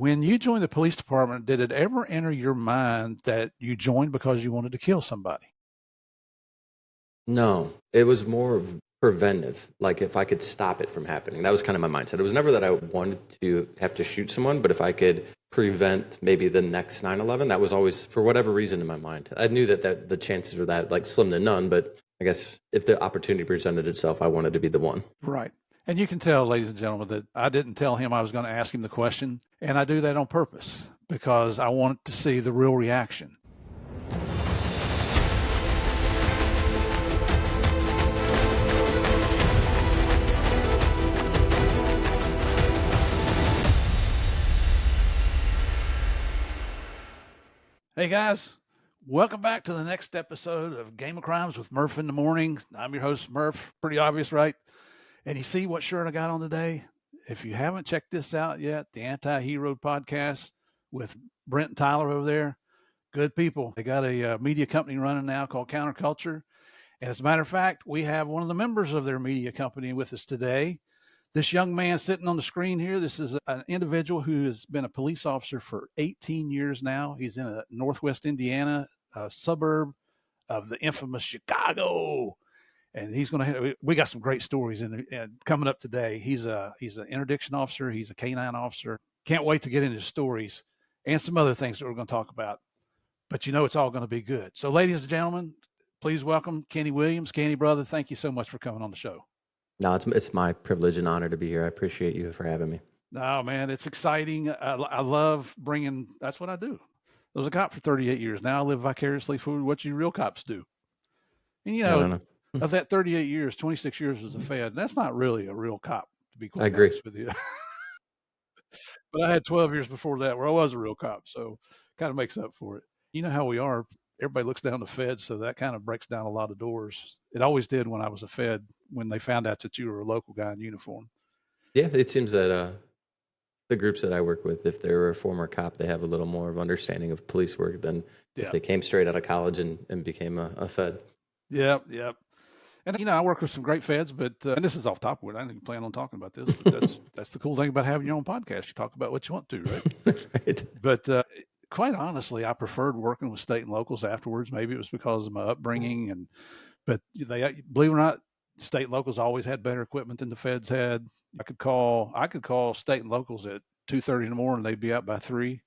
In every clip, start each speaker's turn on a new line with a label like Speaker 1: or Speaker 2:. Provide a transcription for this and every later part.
Speaker 1: When you joined the police department, did it ever enter your mind that you joined because you wanted to kill somebody?
Speaker 2: No, it was more of preventive. Like if I could stop it from happening, that was kind of my mindset. It was never that I wanted to have to shoot someone, but if I could prevent maybe the next 9/11, that was always for whatever reason in my mind. I knew that the chances were that like slim to none, but I guess if the opportunity presented itself, I wanted to be the one.
Speaker 1: Right. And you can tell, ladies and gentlemen, that I didn't tell him I was going to ask him the question. And I do that on purpose because I want to see the real reaction. Hey guys, welcome back to the next episode of Game of Crimes with Murph in the Morning. I'm your host, Murph. Pretty obvious, right? And you see what shirt I got on today? If you haven't checked this out yet, the Anti-Hero podcast with Brent and Tyler over there, good people. They got a media company running now called Counterculture. And as a matter of fact, we have one of the members of their media company with us today. This young man sitting on the screen here, this is an individual who has been a police officer for 18 years now. He's in a Northwest Indiana suburb of the infamous Chicago. And he's going to. We got some great stories coming up today. He's an interdiction officer. He's a K-9 officer. Can't wait to get into stories and some other things that we're going to talk about. But you know, it's all going to be good. So, ladies and gentlemen, please welcome Kenny Williams. Kenny, brother, thank you so much for coming on the show.
Speaker 2: No, it's my privilege and honor to be here. I appreciate you for having me.
Speaker 1: No, man, it's exciting. I love bringing. That's what I do. I was a cop for 38 years. Now I live vicariously through what you real cops do. And you
Speaker 2: I don't know.
Speaker 1: of that 38 years, 26 years as a Fed, that's not really a real cop, to be
Speaker 2: I
Speaker 1: quite
Speaker 2: agree.
Speaker 1: honest with you. But I had 12 years before that where I was a real cop, so kind of makes up for it. You know how we are. Everybody looks down to Feds, so that kind of breaks down a lot of doors. It always did when I was a Fed, when they found out that you were a local guy in uniform.
Speaker 2: Yeah, it seems that the groups that I work with, if they're a former cop, they have a little more of understanding of police work than if they came straight out of college and became a Fed.
Speaker 1: Yep. And you know, I work with some great Feds, but and this is off topic. I didn't plan on talking about this. But that's the cool thing about having your own podcast. You talk about what you want to, right?
Speaker 2: Right.
Speaker 1: But quite honestly, I preferred working with state and locals afterwards. Maybe it was because of my upbringing, but they, believe it or not, state and locals always had better equipment than the Feds had. I could call state and locals at 2:30 in the morning. They'd be out by 3.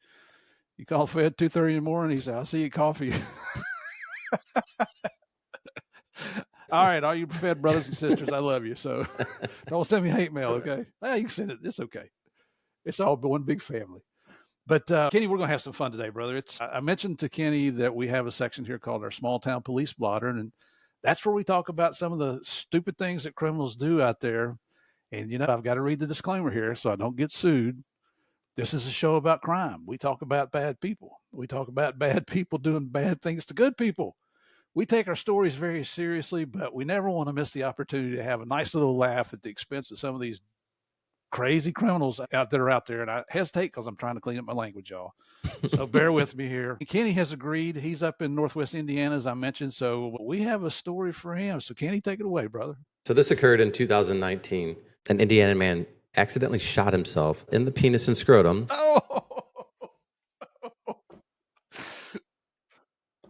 Speaker 1: You call Fed 2:30 in the morning. He said, "I'll see you coffee." All right, all you Fed brothers and sisters, I love you. So don't send me hate mail, okay? You can send it. It's okay. It's all one big family. But Kenny, we're going to have some fun today, brother. I mentioned to Kenny that we have a section here called our Small Town Police Blotter, and that's where we talk about some of the stupid things that criminals do out there. And, you know, I've got to read the disclaimer here so I don't get sued. This is a show about crime. We talk about bad people. We talk about bad people doing bad things to good people. We take our stories very seriously, but we never want to miss the opportunity to have a nice little laugh at the expense of some of these crazy criminals out there. And I hesitate because I'm trying to clean up my language, y'all. So bear with me here. Kenny has agreed. He's up in Northwest Indiana, as I mentioned. So we have a story for him. So Kenny, take it away, brother.
Speaker 2: So this occurred in 2019. An Indiana man accidentally shot himself in the penis and scrotum.
Speaker 1: Oh.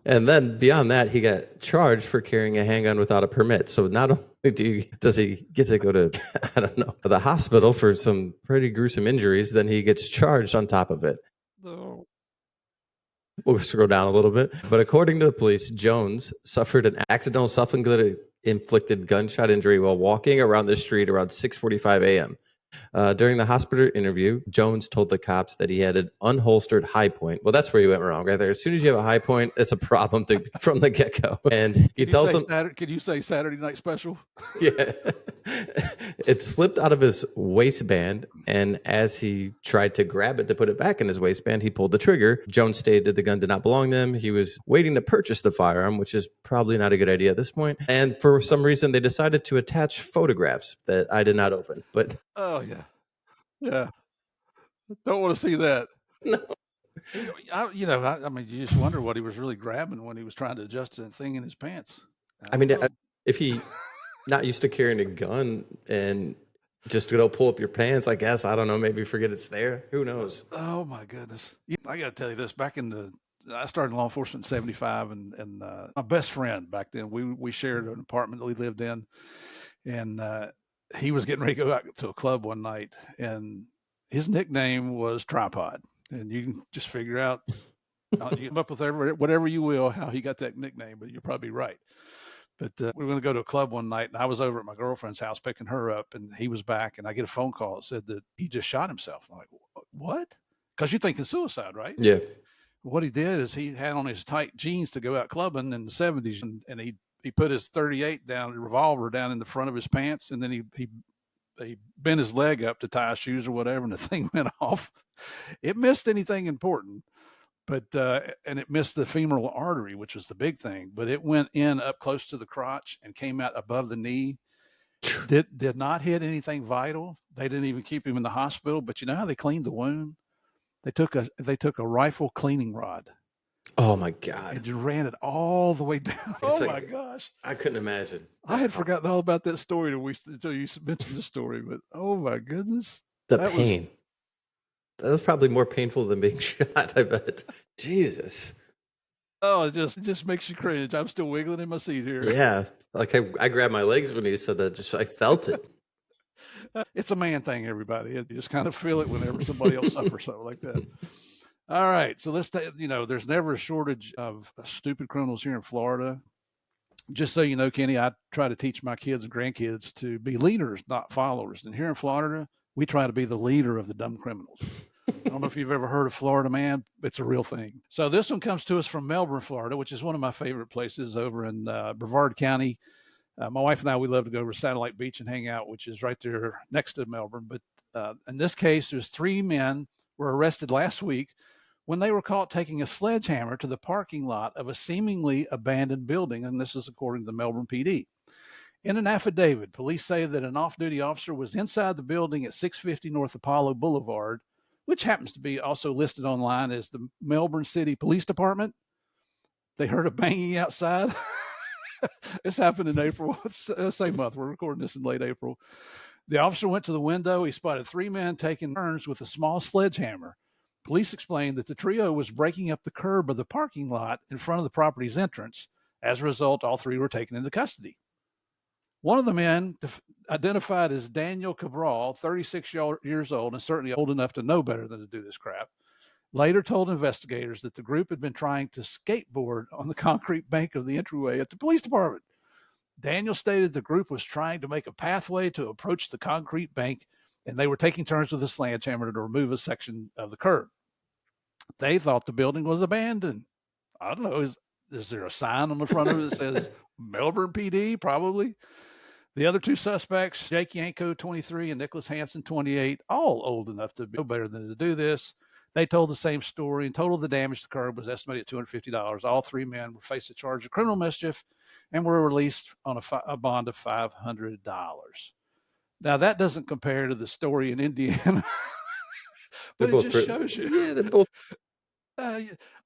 Speaker 2: And then beyond that, he got charged for carrying a handgun without a permit. So not only does he get to go to, I don't know, the hospital for some pretty gruesome injuries, then he gets charged on top of it.
Speaker 1: Oh.
Speaker 2: We'll scroll down a little bit. But according to the police, Jones suffered an accidental self-inflicted gunshot injury while walking around the street around 6:45 a.m. During the hospital interview, Jones told the cops that he had an unholstered high point. Well, that's where he went wrong right there. As soon as you have a high point, it's a problem from the get-go. And he tells them,
Speaker 1: can you say Saturday Night Special?
Speaker 2: Yeah. It slipped out of his waistband, and as he tried to grab it to put it back in his waistband, he pulled the trigger. Jones stated the gun did not belong to him. He was waiting to purchase the firearm, which is probably not a good idea at this point. And for some reason, they decided to attach photographs that I did not open. But
Speaker 1: oh yeah, don't want to see that.
Speaker 2: No.
Speaker 1: I mean, you just wonder what he was really grabbing when he was trying to adjust the thing in his pants.
Speaker 2: I mean, if he not used to carrying a gun and Just to go pull up your pants, I guess. I don't know. Maybe forget it's there. Who knows?
Speaker 1: Oh my goodness! I got to tell you this. I started in law enforcement in '75, and my best friend back then, we shared an apartment that we lived in, and he was getting ready to go out to a club one night, and his nickname was Tripod, and you can just figure out. You come up with whatever you will how he got that nickname, but you're probably right. But we were going to go to a club one night, and I was over at my girlfriend's house picking her up, and he was back, and I get a phone call that said that he just shot himself. I'm like, what? Because you're thinking suicide, right?
Speaker 2: Yeah.
Speaker 1: What he did is he had on his tight jeans to go out clubbing in the '70s, and he put his 38 down, revolver down in the front of his pants, and then he bent his leg up to tie his shoes or whatever, and the thing went off. It missed anything important, but and it missed the femoral artery, which was the big thing. But it went in up close to the crotch and came out above the knee. Did not hit anything vital. They didn't even keep him in the hospital. But you know how they cleaned the wound? They took a rifle cleaning rod.
Speaker 2: Oh my God.
Speaker 1: And just ran it all the way down.
Speaker 2: It's
Speaker 1: oh my gosh.
Speaker 2: I couldn't imagine.
Speaker 1: I had forgotten all about that story until you mentioned the story, but oh my goodness.
Speaker 2: The pain. That was probably more painful than being shot, I bet. Jesus.
Speaker 1: Oh, it just makes you cringe. I'm still wiggling in my seat here.
Speaker 2: Yeah. Like I grabbed my legs when you said that. Just I felt it.
Speaker 1: It's a man thing, everybody. You just kind of feel it whenever somebody else suffers something like that. All right. So there's never a shortage of stupid criminals here in Florida. Just so you know, Kenny, I try to teach my kids and grandkids to be leaders, not followers. And here in Florida, we try to be the leader of the dumb criminals. I don't know if you've ever heard of Florida Man. It's a real thing. So this one comes to us from Melbourne, Florida, which is one of my favorite places over in Brevard County. My wife and I, we love to go over to Satellite Beach and hang out, which is right there next to Melbourne. But in this case, there's 3 men were arrested last week when they were caught taking a sledgehammer to the parking lot of a seemingly abandoned building. And this is according to the Melbourne PD. In an affidavit, police say that an off-duty officer was inside the building at 650 North Apollo Boulevard, which happens to be also listed online as the Melbourne City Police Department. They heard a banging outside. This happened in April, same month. We're recording this in late April. The officer went to the window. He spotted 3 men taking turns with a small sledgehammer. Police explained that the trio was breaking up the curb of the parking lot in front of the property's entrance. As a result, all 3 were taken into custody. One of the men, identified as Daniel Cabral, 36 years old, and certainly old enough to know better than to do this crap, later told investigators that the group had been trying to skateboard on the concrete bank of the entryway at the police department. Daniel stated the group was trying to make a pathway to approach the concrete bank, and they were taking turns with a sledgehammer to remove a section of the curb. They thought the building was abandoned. I don't know. Is there a sign on the front of it that says Melbourne PD? Probably. The other 2 suspects, Jake Yanko, 23, and Nicholas Hansen, 28, all old enough to know better than to do this. They told the same story. In total, the damage to the curb was estimated at $250. All 3 men were faced a charge of criminal mischief and were released on a bond of $500. Now, that doesn't compare to the story in Indiana, but it just shows you.
Speaker 2: Yeah, they're both.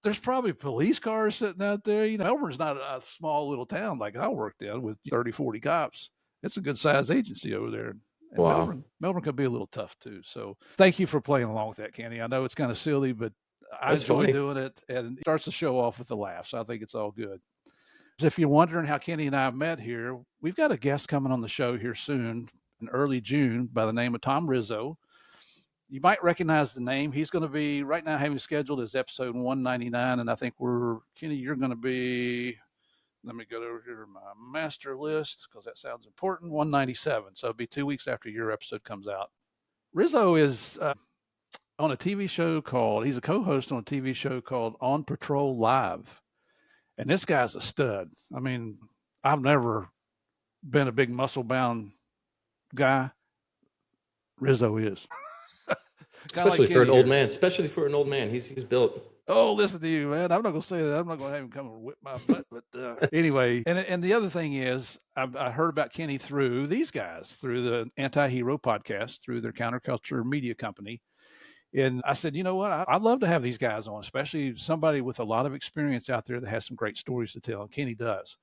Speaker 1: There's probably police cars sitting out there. You know, Melbourne's not a small little town like I worked in with 30, 40 cops. It's a good sized agency over there. And
Speaker 2: Wow.
Speaker 1: Melbourne can be a little tough too. So thank you for playing along with that, Kenny. I know it's kind of silly, but I enjoy doing it, and it starts the show off with a laugh. So I think it's all good. If you're wondering how Kenny and I met here, we've got a guest coming on the show here soon in early June by the name of Tom Rizzo. You might recognize the name. He's going to be right now having scheduled as episode 199. And I think Kenny, you're going to be, let me go over here to my master list because that sounds important, 197. So it'll be 2 weeks after your episode comes out. Rizzo is on a TV show he's a co-host on a TV show called On Patrol Live. And this guy's a stud. I mean, I've never been a big muscle-bound guy. Rizzo is.
Speaker 2: Especially for an old man. Especially for an old man. He's built.
Speaker 1: Oh, listen to you, man. I'm not going to say that. I'm not going to have him come and whip my butt. But anyway, and the other thing is, I heard about Kenny through these guys, through the Anti-Hero podcast, through their counterculture media company. And I said, you know what? I'd love to have these guys on, especially somebody with a lot of experience out there that has some great stories to tell. And Kenny does.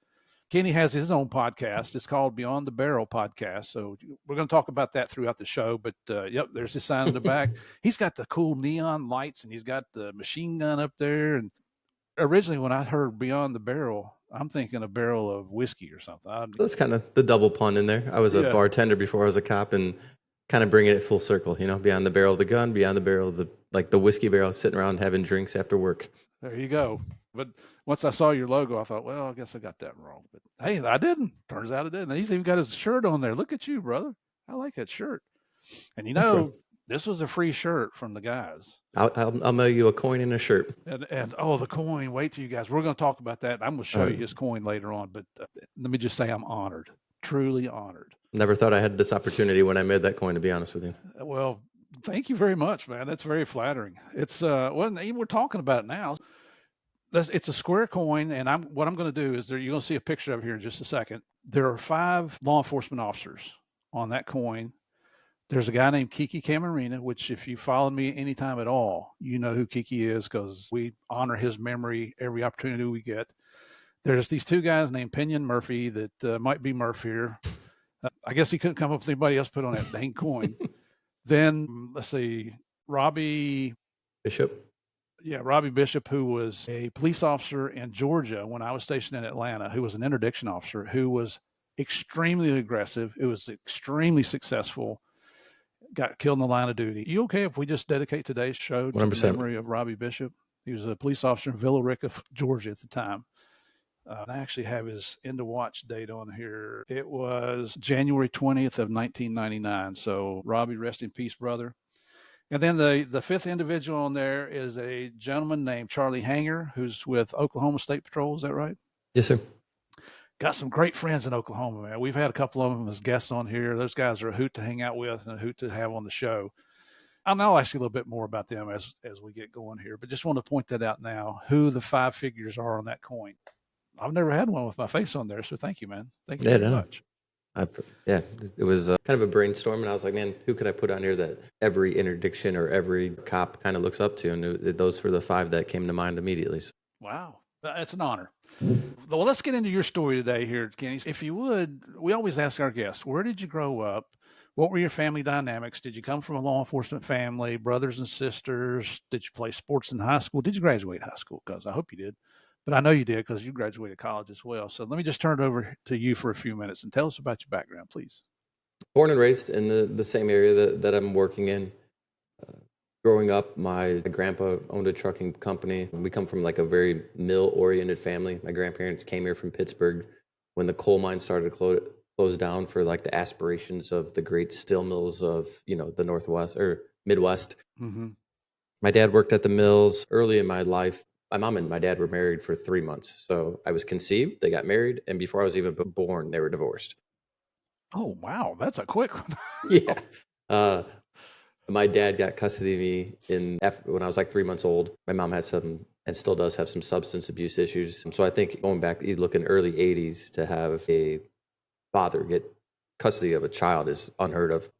Speaker 1: Kenny has his own podcast. It's called Beyond the Barrel Podcast. So we're going to talk about that throughout the show. But yep, there's his sign in the back. He's got the cool neon lights and he's got the machine gun up there. And originally, when I heard Beyond the Barrel, I'm thinking a barrel of whiskey or something.
Speaker 2: That's kind of the double pun in there. I was a
Speaker 1: Yeah.
Speaker 2: bartender before I was a cop, and kind of bringing it full circle, beyond the barrel of the gun, beyond the barrel of the whiskey barrel, sitting around having drinks after work.
Speaker 1: There you go. But once I saw your logo, I thought, well, I guess I got that wrong. But hey, I didn't. Turns out I didn't. He's even got his shirt on there. Look at you, brother. I like that shirt. And
Speaker 2: Thanks, bro.
Speaker 1: this was a free shirt from the guys.
Speaker 2: I'll mail you a coin and a shirt.
Speaker 1: And oh, the coin. Wait till you guys. We're going to talk about that. I'm going to show you his coin later on. But let me just say, I'm honored, truly honored.
Speaker 2: Never thought I had this opportunity when I made that coin, to be honest with you.
Speaker 1: Well, thank you very much, man. That's very flattering. It's we're talking about it now. It's a square coin, and what I'm going to do is you're going to see a picture of it here in just a second. There are 5 law enforcement officers on that coin. There's a guy named Kiki Camarena, which if you followed me anytime at all, you know who Kiki is because we honor his memory every opportunity we get. There's these 2 guys named Pinion Murphy that might be Murph here. I guess he couldn't come up with anybody else put on that dang coin. Then let's see, Robbie
Speaker 2: Bishop.
Speaker 1: Yeah, Robbie Bishop, who was a police officer in Georgia when I was stationed in Atlanta, who was an interdiction officer, who was extremely aggressive. It was extremely successful. Got killed in the line of duty. You okay if we just dedicate today's show to
Speaker 2: 100%.
Speaker 1: the memory of Robbie Bishop? He was a police officer in Villa Rica, Georgia at the time. I actually have his end of watch date on here. It was January 20th of 1999. So Robbie, rest in peace, brother. And then the 5th individual on there is a gentleman named Charlie Hanger, who's with Oklahoma State Patrol. Is that right?
Speaker 2: Yes, sir.
Speaker 1: Got some great friends in Oklahoma, man. We've had a couple of them as guests on here. Those guys are a hoot to hang out with and a hoot to have on the show. And I'll ask you a little bit more about them as we get going here, but just want to point that out now, who the 5 figures are on that coin. I've never had one with my face on there, so thank you, man. Thank you very much.
Speaker 2: It was kind of a brainstorm, and I was like, man, who could I put on here that every interdiction or every cop kind of looks up to? And those were the 5 that came to mind immediately. So.
Speaker 1: Wow, that's an honor. Well, let's get into your story today here, Kenny. If you would, we always ask our guests, where did you grow up? What were your family dynamics? Did you come from a law enforcement family, brothers and sisters? Did you play sports in high school? Did you graduate high school? Because I hope you did. But I know you did because you graduated college as well. So let me just turn it over to you for a few minutes and tell us about your background, please.
Speaker 2: Born and raised in the same area that I'm working in. Growing up, my grandpa owned a trucking company. We come from like a very mill-oriented family. My grandparents came here from Pittsburgh when the coal mines started to close down for like the aspirations of the great steel mills of, the Northwest or Midwest.
Speaker 1: Mm-hmm.
Speaker 2: My dad worked at the mills early in my life. My mom and my dad were married for 3 months. So I was conceived, they got married, and before I was even born, they were divorced.
Speaker 1: Oh, wow. That's a quick one.
Speaker 2: Yeah. My dad got custody of me when I was like 3 months old. My mom had some, and still does have some substance abuse issues. So I think going back, you look in early 80s to have a father get custody of a child is unheard of.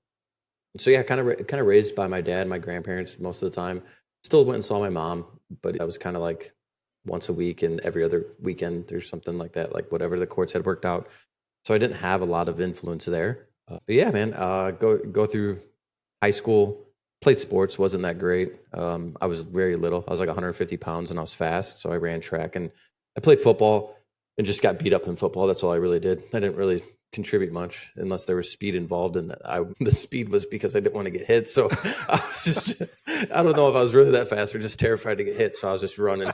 Speaker 2: So yeah, kind of raised by my dad, my grandparents most of the time. Still went and saw my mom, but I was kind of like once a week and every other weekend or something like that, like whatever the courts had worked out. So I didn't have a lot of influence there. But yeah, man, go through high school, played sports, wasn't that great. I was very little. I was like 150 pounds and I was fast. So I ran track and I played football and just got beat up in football. That's all I really did. I didn't really contribute much unless there was speed involved. And the speed was because I didn't want to get hit. So I don't know if I was really that fast or just terrified to get hit. So I was just running.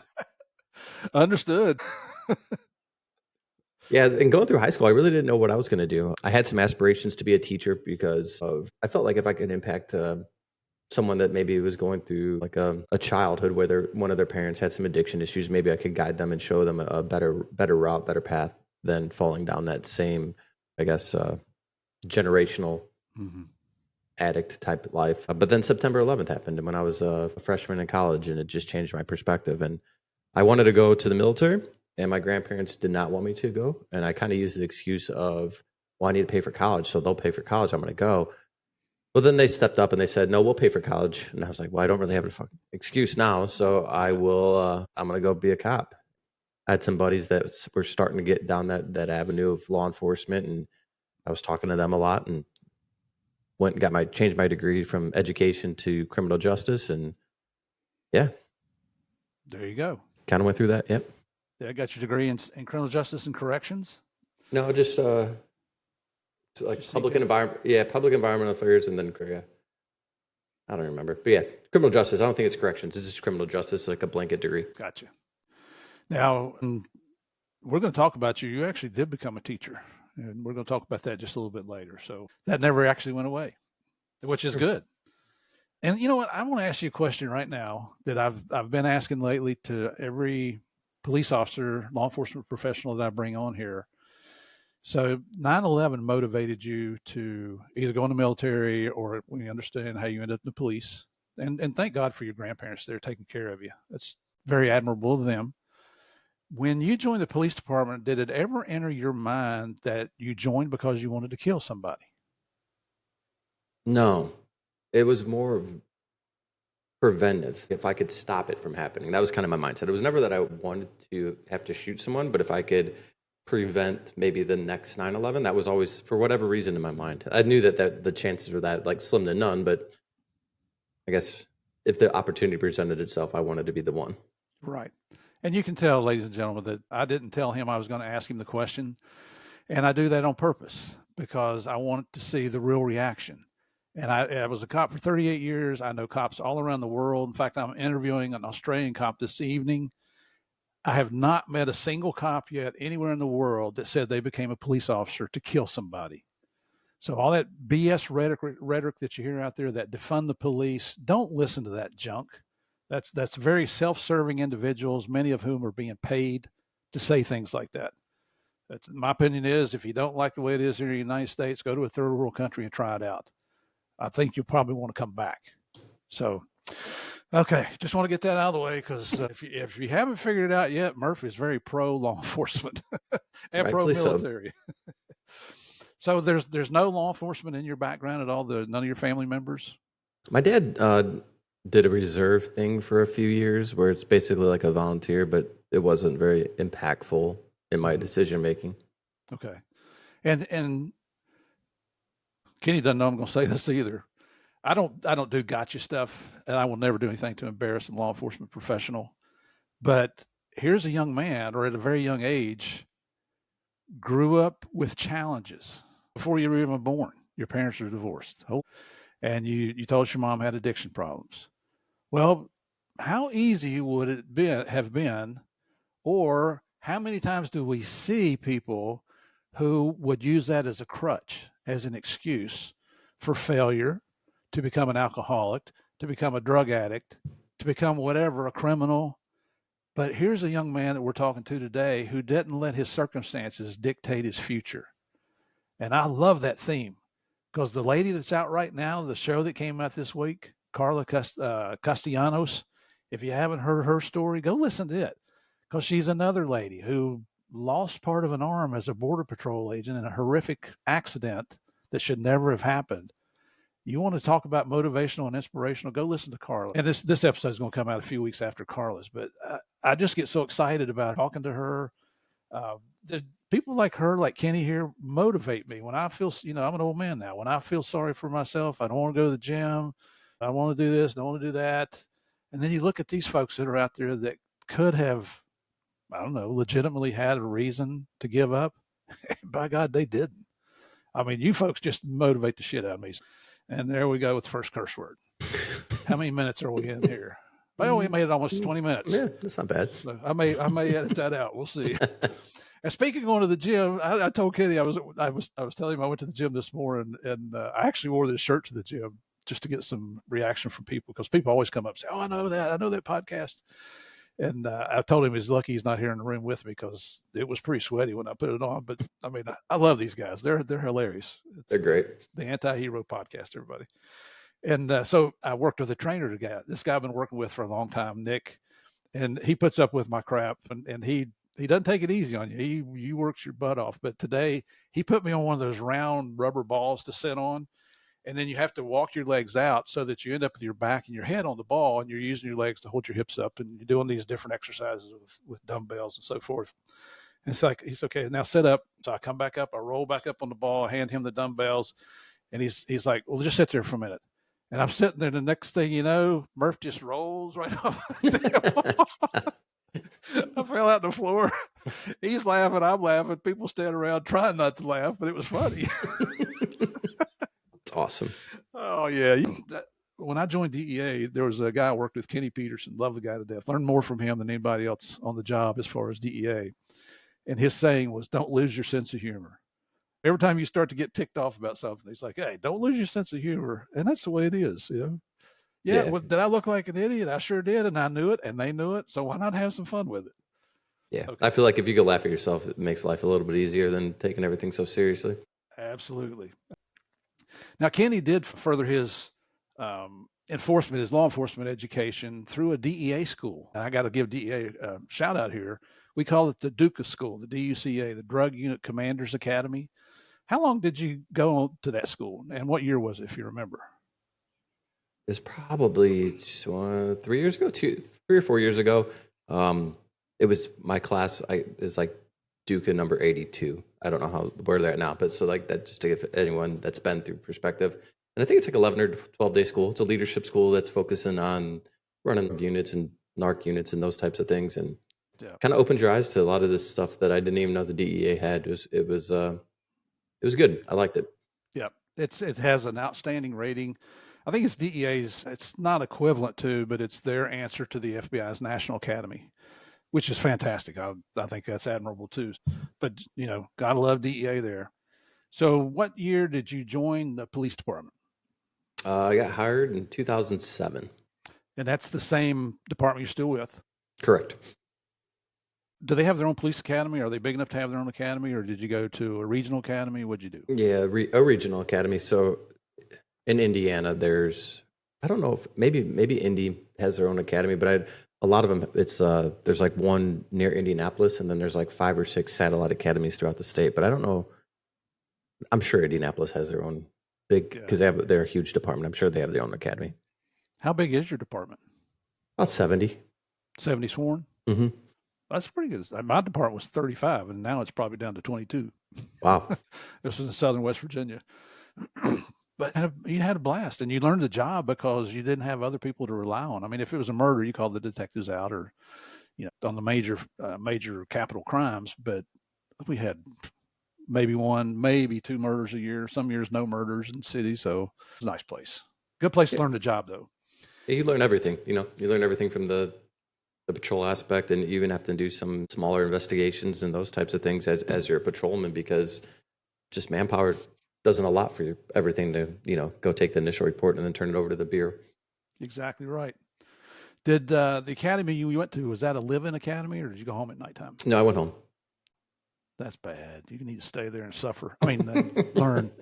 Speaker 1: Understood.
Speaker 2: Yeah, and going through high school, I really didn't know what I was going to do. I had some aspirations to be a teacher because I felt like if I could impact someone that maybe was going through like a childhood where one of their parents had some addiction issues, maybe I could guide them and show them a better route, better path than falling down that same, I guess, generational addict type life. But then September 11th happened, and when I was a freshman in college, and it just changed my perspective. And I wanted to go to the military. And my grandparents did not want me to go. And I kind of used the excuse of, well, I need to pay for college. So they'll pay for college. I'm going to go. Well, then they stepped up and they said, no, we'll pay for college. And I was like, well, I don't really have a fucking excuse now. So I'm going to go be a cop. I had some buddies that were starting to get down that avenue of law enforcement, and I was talking to them a lot, and went and changed my degree from education to criminal justice, and yeah,
Speaker 1: There you go.
Speaker 2: kind of went through that. Yep.
Speaker 1: Yeah, I got your degree in criminal justice and corrections.
Speaker 2: No, just like
Speaker 1: Just
Speaker 2: public
Speaker 1: CJ?
Speaker 2: environment. Yeah, public environmental affairs, and then yeah, I don't remember, but yeah, criminal justice. I don't think it's corrections. It's just criminal justice, like a blanket degree.
Speaker 1: Gotcha. Now, we're going to talk about you. You actually did become a teacher, and we're going to talk about that just a little bit later. So that never actually went away, which is good. And you know what? I want to ask you a question right now that I've been asking lately to every police officer, law enforcement professional that I bring on here. So 9/11 motivated you to either go in the military, or we understand how you ended up in the police. And thank God for your grandparents. They're taking care of you. That's very admirable of them. When you joined the police department, did it ever enter your mind that you joined because you wanted to kill somebody?
Speaker 2: No, it was more of preventive. If I could stop it from happening, that was kind of my mindset. It was never that I wanted to have to shoot someone, but if I could prevent maybe the next 9/11, that was always, for whatever reason, in my mind. I knew that the chances were that like slim to none, but I guess if the opportunity presented itself, I wanted to be the one.
Speaker 1: Right. And you can tell, ladies and gentlemen, that I didn't tell him I was going to ask him the question. And I do that on purpose because I want to see the real reaction. And I was a cop for 38 years. I know cops all around the world. In fact, I'm interviewing an Australian cop this evening. I have not met a single cop yet anywhere in the world that said they became a police officer to kill somebody. So all that BS rhetoric that you hear out there that defund the police, don't listen to that junk. That's very self-serving individuals, many of whom are being paid to say things like that. That's my opinion is if you don't like the way it is here in the United States, go to a third world country and try it out. I think you'll probably want to come back. So, okay, just want to get that out of the way because if you haven't figured it out yet, Murph is very pro law enforcement and pro military. So. So there's no law enforcement in your background at all. None of your family members.
Speaker 2: My dad did a reserve thing for a few years, where it's basically like a volunteer, but it wasn't very impactful in my decision making.
Speaker 1: Okay, and Kenny doesn't know I'm going to say this either. I don't do gotcha stuff, and I will never do anything to embarrass a law enforcement professional. But here's a young man, or at a very young age, grew up with challenges before you were even born. Your parents are divorced, and you told us your mom had addiction problems. Well, how easy would it have been, or how many times do we see people who would use that as a crutch, as an excuse for failure, to become an alcoholic, to become a drug addict, to become whatever, a criminal? But here's a young man that we're talking to today who didn't let his circumstances dictate his future. And I love that theme because the lady that's out right now, the show that came out this week, Carla Castellanos, if you haven't heard her story, go listen to it because she's another lady who lost part of an arm as a Border Patrol agent in a horrific accident that should never have happened. You want to talk about motivational and inspirational, go listen to Carla. And this episode is going to come out a few weeks after Carla's, but I just get so excited about talking to her. The people like her, like Kenny here, motivate me when I feel, I'm an old man now. When I feel sorry for myself, I don't want to go to the gym. I want to do this, don't want to do that. And then you look at these folks that are out there that could have, I don't know, legitimately had a reason to give up. By God, they didn't. I mean, you folks just motivate the shit out of me. And there we go with the first curse word. How many minutes are we in here? Well, we made it almost 20 minutes.
Speaker 2: Yeah, that's not bad.
Speaker 1: So I may edit that out. We'll see. And speaking of going to the gym, I told Kenny I was telling him I went to the gym this morning, and I actually wore this shirt to the gym just to get some reaction from people because people always come up and say, "Oh, I know that podcast." And I told him he's lucky he's not here in the room with me because it was pretty sweaty when I put it on. But I mean, I love these guys. They're hilarious.
Speaker 2: They're great.
Speaker 1: The Anti-Hero podcast, everybody. And so I worked with a trainer together. This guy I've been working with for a long time, Nick, and he puts up with my crap, and he doesn't take it easy on you. He works your butt off. But today he put me on one of those round rubber balls to sit on, and then you have to walk your legs out so that you end up with your back and your head on the ball, and you're using your legs to hold your hips up, and you're doing these different exercises with dumbbells and so forth. And it's like, he's okay, now sit up. So I come back up, I roll back up on the ball, I hand him the dumbbells, and he's like, well, just sit there for a minute. And I'm sitting there, the next thing you know, Murph just rolls right off the table. I fell out on the floor. He's laughing, I'm laughing. People stand around trying not to laugh, but it was funny.
Speaker 2: It's awesome.
Speaker 1: Oh, yeah. When I joined DEA, there was a guy I worked with, Kenny Peterson. Loved the guy to death. Learned more from him than anybody else on the job as far as DEA. And his saying was, don't lose your sense of humor. Every time you start to get ticked off about something, he's like, hey, don't lose your sense of humor. And that's the way it is, you know? Yeah,
Speaker 2: Yeah.
Speaker 1: well, did I look like an idiot? I sure did, and I knew it, and they knew it. So why not have some fun with it?
Speaker 2: Yeah.
Speaker 1: Okay.
Speaker 2: I feel like if you could laugh at yourself, it makes life a little bit easier than taking everything so seriously.
Speaker 1: Absolutely. Now, Kenny did further his enforcement, his law enforcement education through a DEA school. And I got to give DEA a shout out here. We call it the DUCA school, the DUCA, the Drug Unit Commanders Academy. How long did you go to that school, and what year was it, if you remember?
Speaker 2: It's probably 3 years ago, 3 or 4 years ago. It was my class. It's like Duca number 82. I don't know where they're at now, but so like that, just to give anyone that's been through perspective. And I think it's like 11 or 12-day school. It's a leadership school that's focusing on running units and narc units and those types of things, and kind of opened your eyes to a lot of this stuff that I didn't even know the DEA had. It was good. I liked it.
Speaker 1: Yeah, it has an outstanding rating. I think it's DEA's. It's not equivalent to, but it's their answer to the FBI's National Academy, which is fantastic. I think that's admirable too. But you know, gotta love DEA there. So, what year did you join the police department?
Speaker 2: I got hired in 2007.
Speaker 1: And that's the same department you're still with.
Speaker 2: Correct.
Speaker 1: Do they have their own police academy? Are they big enough to have their own academy, or did you go to a regional academy? What'd you do?
Speaker 2: Yeah, a regional academy. So in Indiana, I don't know if maybe Indy has their own academy, but a lot of them, it's there's like one near Indianapolis, and then there's like 5 or 6 satellite academies throughout the state. But I don't know. I'm sure Indianapolis has their own big, because they're a huge department. I'm sure they have their own academy.
Speaker 1: How big is your department?
Speaker 2: About 70.
Speaker 1: 70 sworn?
Speaker 2: Mm-hmm.
Speaker 1: That's pretty good. My department was 35, and now it's probably down to 22.
Speaker 2: Wow.
Speaker 1: This was in southern West Virginia. But you had a blast, and you learned the job because you didn't have other people to rely on. I mean, if it was a murder, you called the detectives out, or on the major capital crimes. But we had maybe 1, maybe 2 murders a year. Some years no murders in the city, so it's a nice place. Good place to learn the job, though.
Speaker 2: Yeah, you learn everything. You learn everything from the patrol aspect, and you even have to do some smaller investigations and those types of things as you're a patrolman, because just manpower doesn't a lot for everything to go take the initial report and then turn it over to the bureau.
Speaker 1: Exactly right. Did the academy you went to, was that a live-in academy, or did you go home at nighttime?
Speaker 2: No, I went home.
Speaker 1: That's bad. You need to stay there and suffer. I mean, learn.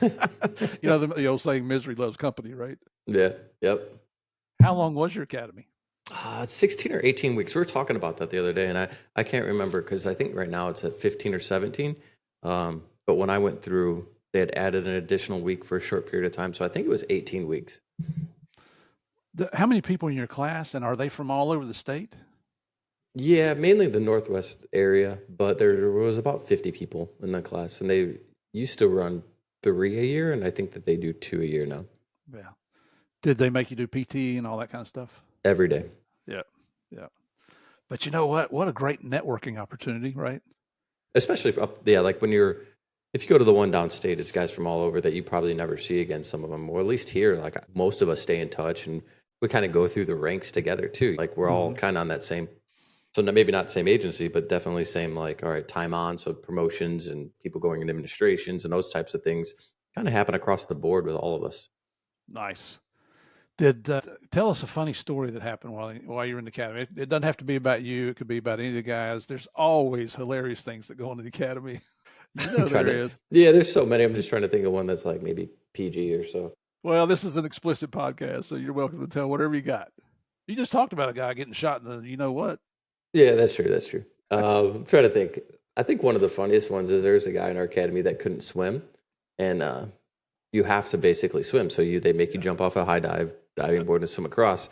Speaker 1: The old saying, misery loves company, right?
Speaker 2: Yeah. Yep.
Speaker 1: How long was your academy?
Speaker 2: It's 16 or 18 weeks. We were talking about that the other day, and I can't remember, because I think right now it's at 15 or 17. But when I went through, they had added an additional week for a short period of time. So I think it was 18 weeks.
Speaker 1: How many people in your class, and are they from all over the state?
Speaker 2: Yeah, mainly the Northwest area, but there was about 50 people in the class, and they used to run 3 a year, and I think that they do 2 a year now.
Speaker 1: Yeah. Did they make you do PT and all that kind of stuff?
Speaker 2: Every day.
Speaker 1: Yeah. Yeah. But you know what? What a great networking opportunity, right?
Speaker 2: Especially like if you go to the one downstate, it's guys from all over that you probably never see again, some of them, or at least here, like most of us stay in touch, and we kind of go through the ranks together too. Like we're all kind of on that same, so maybe not same agency, but definitely same, like, all right, time on. So promotions and people going in administrations and those types of things kind of happen across the board with all of us.
Speaker 1: Nice. Did tell us a funny story that happened while you were in the academy. It doesn't have to be about you. It could be about any of the guys. There's always hilarious things that go on in the academy. There is.
Speaker 2: Yeah, there's so many. I'm just trying to think of one that's like maybe PG or so.
Speaker 1: Well, this is an explicit podcast, so you're welcome to tell whatever you got. You just talked about a guy getting shot in the, you know what?
Speaker 2: Yeah, that's true. That's true. I'm trying to think. I think one of the funniest ones is there's a guy in our academy that couldn't swim, and you have to basically swim. So they make you jump off a high diving board and swim across.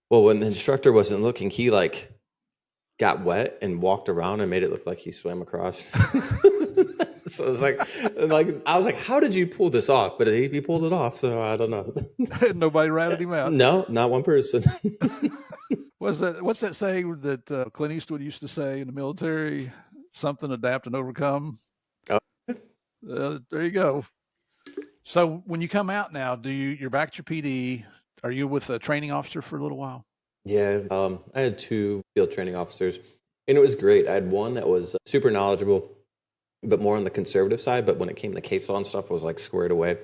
Speaker 2: Well, when the instructor wasn't looking, he like got wet and walked around and made it look like he swam across. So it was like I was like, how did you pull this off? But he pulled it off. So I don't know.
Speaker 1: Nobody ratted him out.
Speaker 2: No, not one person.
Speaker 1: What's that saying that Clint Eastwood used to say in the military? Something, adapt, and overcome.
Speaker 2: Oh.
Speaker 1: There you go. So when you come out now, you're back at your PD? Are you with a training officer for a little while?
Speaker 2: Yeah, I had 2 field training officers, and it was great. I had one that was super knowledgeable, but more on the conservative side. But when it came to case law and stuff, was like squared away.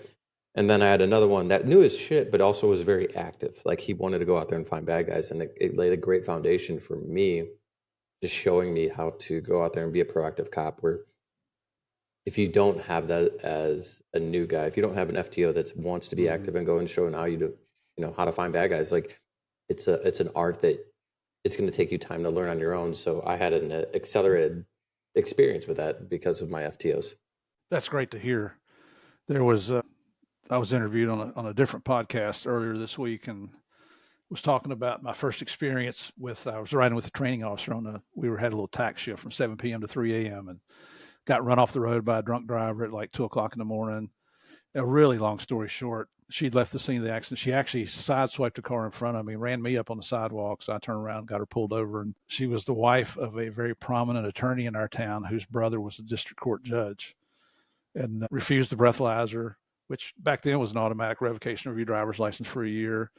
Speaker 2: And then I had another one that knew his shit, but also was very active. Like he wanted to go out there and find bad guys, and it laid a great foundation for me, just showing me how to go out there and be a proactive cop. Where if you don't have that as a new guy, if you don't have an FTO that wants to be active and go and show how how to find bad guys, like it's an art that it's going to take you time to learn on your own. So I had an accelerated experience with that because of my FTOs.
Speaker 1: That's great to hear. There was I was interviewed on a different podcast earlier this week and was talking about my first experience with. I was riding with a training officer we had a little tax shift from 7 p.m. to 3 a.m. and got run off the road by a drunk driver at like 2:00 in the morning. A really long story short, she'd left the scene of the accident. She actually sideswiped a car in front of me, ran me up on the sidewalk. So I turned around, got her pulled over. And she was the wife of a very prominent attorney in our town whose brother was a district court judge and refused to breathalyze her, which back then was an automatic revocation of your driver's license for a year.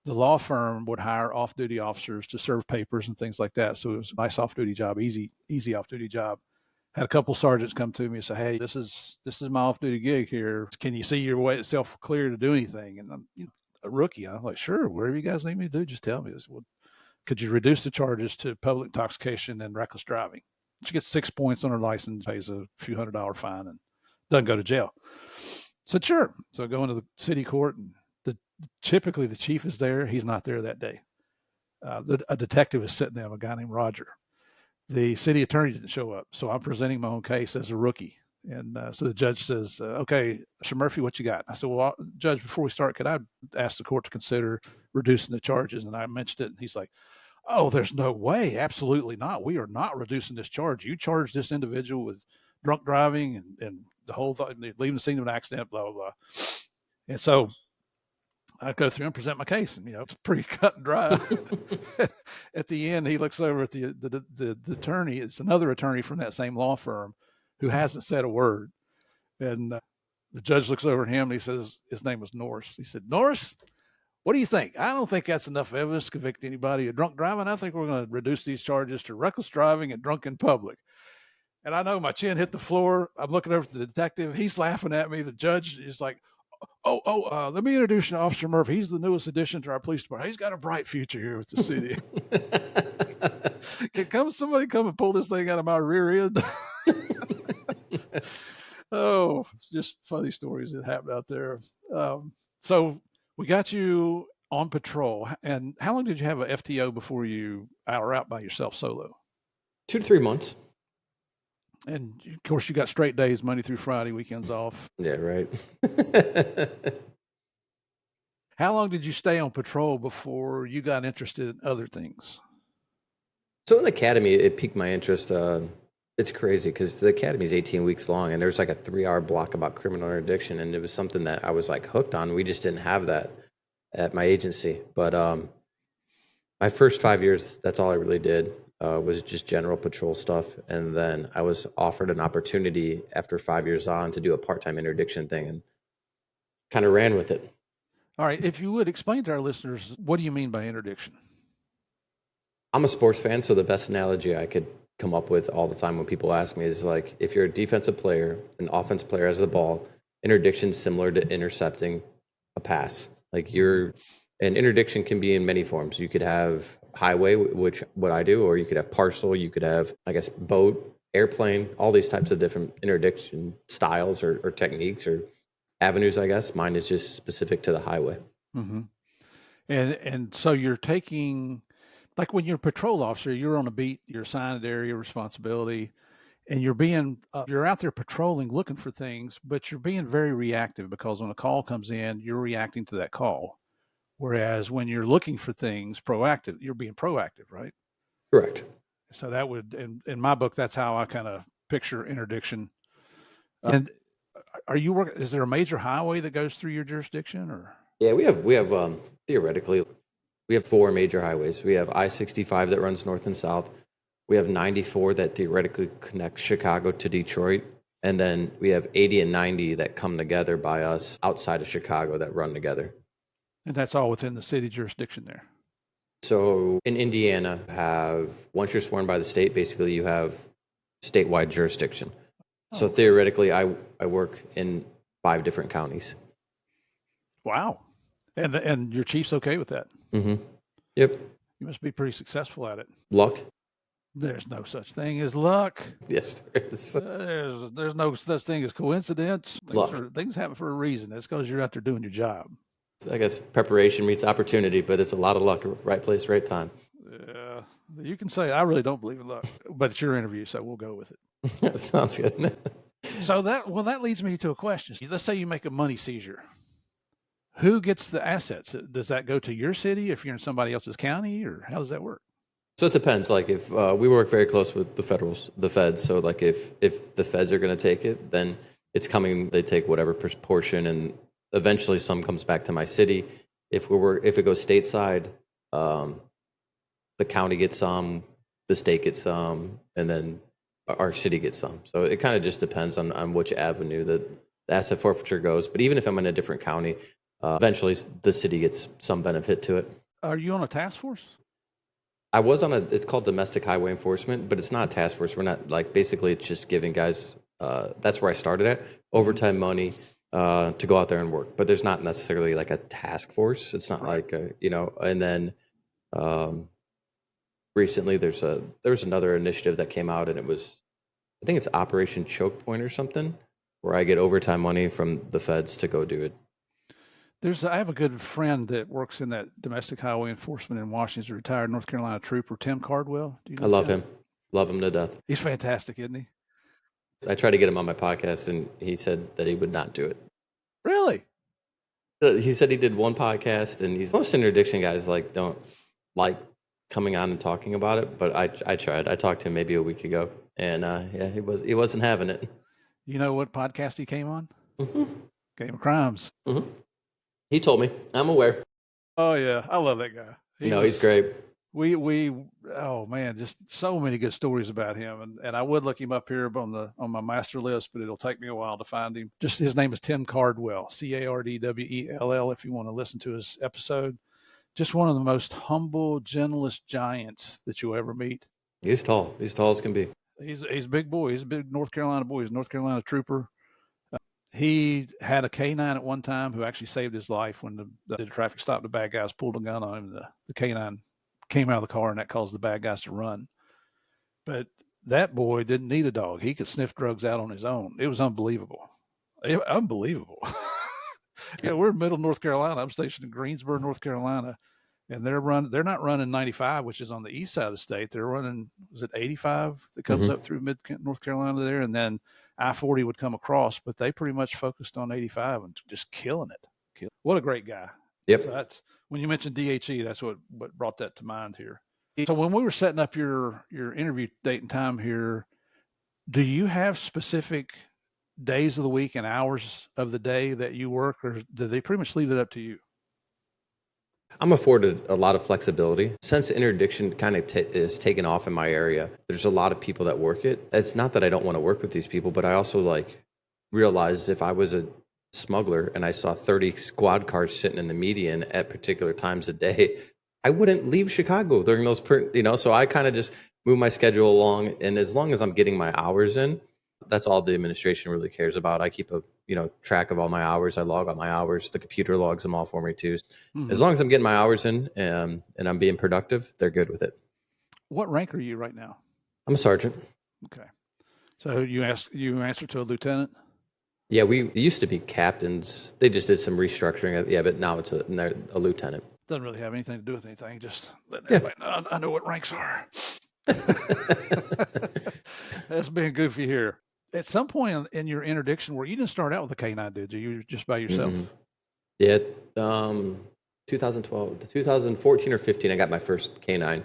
Speaker 1: The law firm would hire off-duty officers to serve papers and things like that. So it was a nice off-duty job, easy off-duty job. Had a couple sergeants come to me and say, "Hey, this is my off-duty gig here. Can you see your way itself clear to do anything?" And I'm a rookie. I'm like, "Sure, whatever you guys need me to do, just tell me." This, well, could you reduce the charges to public intoxication and reckless driving? She gets 6 points on her license, pays a few $100 fine, and doesn't go to jail. So sure. So I go into the city court, and typically the chief is there. He's not there that day. A detective is sitting there, a guy named Roger. The city attorney didn't show up, so I'm presenting my own case as a rookie. And so the judge says, "Okay, Mr. Murphy, what you got?" I said, "Well, Judge, before we start, could I ask the court to consider reducing the charges?" And I mentioned it, and he's like, "Oh, there's no way. Absolutely not. We are not reducing this charge. You charged this individual with drunk driving and the whole thing, leaving the scene of an accident, blah, blah, blah." And so I go through and present my case, and it's pretty cut and dry. At the end, he looks over at the attorney. It's another attorney from that same law firm who hasn't said a word. And the judge looks over at him and he says, his name was Norris. He said, "Norris, what do you think? I don't think that's enough evidence to convict anybody of drunk driving. I think we're going to reduce these charges to reckless driving and drunk in public." And I know my chin hit the floor. I'm looking over at the detective. He's laughing at me. The judge is like, let me introduce you to Officer Murph. He's the newest addition to our police department. He's got a bright future here with the city. Can somebody come and pull this thing out of my rear end? Oh, just funny stories that happened out there. So we got you on patrol. And how long did you have an FTO before you were out by yourself solo?
Speaker 2: 2 to 3 months.
Speaker 1: And of course, you got straight days, Monday through Friday, weekends off.
Speaker 2: Yeah, right.
Speaker 1: How long did you stay on patrol before you got interested in other things?
Speaker 2: So in the academy, it piqued my interest. It's crazy because the academy is 18 weeks long, and there's like a 3-hour block about criminal interdiction, and it was something that I was like hooked on. We just didn't have that at my agency. But my first 5 years, that's all I really did. Was just general patrol stuff. And then I was offered an opportunity after 5 years on to do a part-time interdiction thing and kind of ran with it.
Speaker 1: All right. If you would explain to our listeners, what do you mean by interdiction?
Speaker 2: I'm a sports fan, so the best analogy I could come up with all the time when people ask me is like, if you're a defensive player, an offensive player has the ball, interdiction is similar to intercepting a pass. Like an interdiction can be in many forms. You could have highway, which what I do, or you could have parcel, you could have, I guess, boat, airplane, all these types of different interdiction styles or techniques or avenues, I guess. Mine is just specific to the highway.
Speaker 1: Mm-hmm. And so you're taking, like when you're a patrol officer, you're on a beat, you're assigned an area of responsibility, and you're out there patrolling, looking for things, but you're being very reactive because when a call comes in, you're reacting to that call. Whereas when you're looking for things proactive, you're being proactive, right?
Speaker 2: Correct.
Speaker 1: So that would, in my book, that's how I kind of picture interdiction. And are you working? Is there a major highway that goes through your jurisdiction, or?
Speaker 2: Yeah, we have theoretically we have 4 major highways. We have I-65 that runs north and south. We have 94 that theoretically connects Chicago to Detroit. And then we have 80 and 90 that come together by us outside of Chicago that run together.
Speaker 1: And that's all within the city jurisdiction there.
Speaker 2: So in Indiana, once you're sworn by the state, basically you have statewide jurisdiction. So theoretically, I work in 5 different counties.
Speaker 1: Wow. And your chief's okay with that?
Speaker 2: Mm-hmm. Yep.
Speaker 1: You must be pretty successful at it.
Speaker 2: Luck?
Speaker 1: There's no such thing as luck.
Speaker 2: Yes, there is.
Speaker 1: There's no such thing as coincidence.
Speaker 2: Luck.
Speaker 1: Things happen for a reason. That's because you're out there doing your job.
Speaker 2: I guess preparation meets opportunity, but it's a lot of luck, right place, right time.
Speaker 1: Yeah, you can say I really don't believe in luck, but it's your interview, so we'll go with it.
Speaker 2: Sounds good.
Speaker 1: So that leads me to a question. Let's say you make a money seizure. Who gets the assets? Does that go to your city if you're in somebody else's county, or how does that work?
Speaker 2: So it depends. Like if we work very close with the feds. So like if the feds are going to take it, then it's coming. They take whatever portion, and eventually some comes back to my city. If it goes stateside, the county gets some, the state gets some, and then our city gets some. So it kind of just depends on which avenue the asset forfeiture goes. But even if I'm in a different county, eventually the city gets some benefit to it.
Speaker 1: Are you on a task force?
Speaker 2: I was it's called domestic highway enforcement, but it's not a task force. We're not it's just giving guys, that's where I started at, overtime money to go out there and work. But there's not necessarily like a task force. It's not like, and then recently there was another initiative that came out, and I think it's Operation Choke Point or something, where I get overtime money from the feds to go do it.
Speaker 1: I have a good friend that works in that domestic highway enforcement in Washington. He's a retired North Carolina trooper, Tim Cardwell. Do you know
Speaker 2: I love
Speaker 1: Tim?
Speaker 2: him. Love him to death.
Speaker 1: He's fantastic, isn't he?
Speaker 2: I tried to get him on my podcast, and he said that he would not do it.
Speaker 1: Really?
Speaker 2: He said he did one podcast, and most interdiction guys don't like coming on and talking about it. But I tried. I talked to him maybe a week ago, and he wasn't having it.
Speaker 1: You know what podcast he came on?
Speaker 2: Mm-hmm.
Speaker 1: Game of Crimes.
Speaker 2: Mm-hmm. He told me. I'm aware.
Speaker 1: Oh yeah, I love that guy.
Speaker 2: He's great.
Speaker 1: Oh man, just so many good stories about him, and I would look him up here on my master list, but it'll take me a while to find him. Just his name is Tim Cardwell, Cardwell. If you want to listen to his episode, just one of the most humble, gentlest giants that you'll ever meet.
Speaker 2: He's tall. He's tall as can be.
Speaker 1: He's a big boy. He's a big North Carolina boy. He's a North Carolina trooper. He had a K-9 at one time who actually saved his life when the traffic stop. The bad guys pulled a gun on him. The K-9 came out of the car, and that caused the bad guys to run. But that boy didn't need a dog. He could sniff drugs out on his own. It was unbelievable. Unbelievable. We're in middle North Carolina. I'm stationed in Greensboro, North Carolina, and they're not running 95, which is on the east side of the state. They're running, was it 85 that comes up through mid North Carolina there, and then I-40 would come across, but they pretty much focused on 85 and just killing it. What a great guy.
Speaker 2: Yep.
Speaker 1: So when you mentioned DHE, that's what brought that to mind here. So when we were setting up your interview date and time here, do you have specific days of the week and hours of the day that you work, or do they pretty much leave it up to you?
Speaker 2: I'm afforded a lot of flexibility. Since interdiction kind of is taken off in my area, there's a lot of people that work it. It's not that I don't want to work with these people, but I also realized if I was a smuggler and I saw 30 squad cars sitting in the median at particular times a day, I wouldn't leave Chicago during those, so I kind of just move my schedule along. And as long as I'm getting my hours in, that's all the administration really cares about. I keep a track of all my hours. I log all my hours. The computer logs them all for me too. Mm-hmm. As long as I'm getting my hours in and I'm being productive, they're good with it.
Speaker 1: What rank are you right now?
Speaker 2: I'm a sergeant.
Speaker 1: Okay. So you answer to a lieutenant? Yeah,
Speaker 2: we used to be captains. They just did some restructuring. Yeah, but now it's a lieutenant.
Speaker 1: Doesn't really have anything to do with anything. Just letting everybody know I know what ranks are. That's being goofy here. At some point in your interdiction, where you didn't start out with a K-9, did you? You were just by yourself.
Speaker 2: Mm-mm. Yeah, 2012, 2014 or 15, I got my first K-9,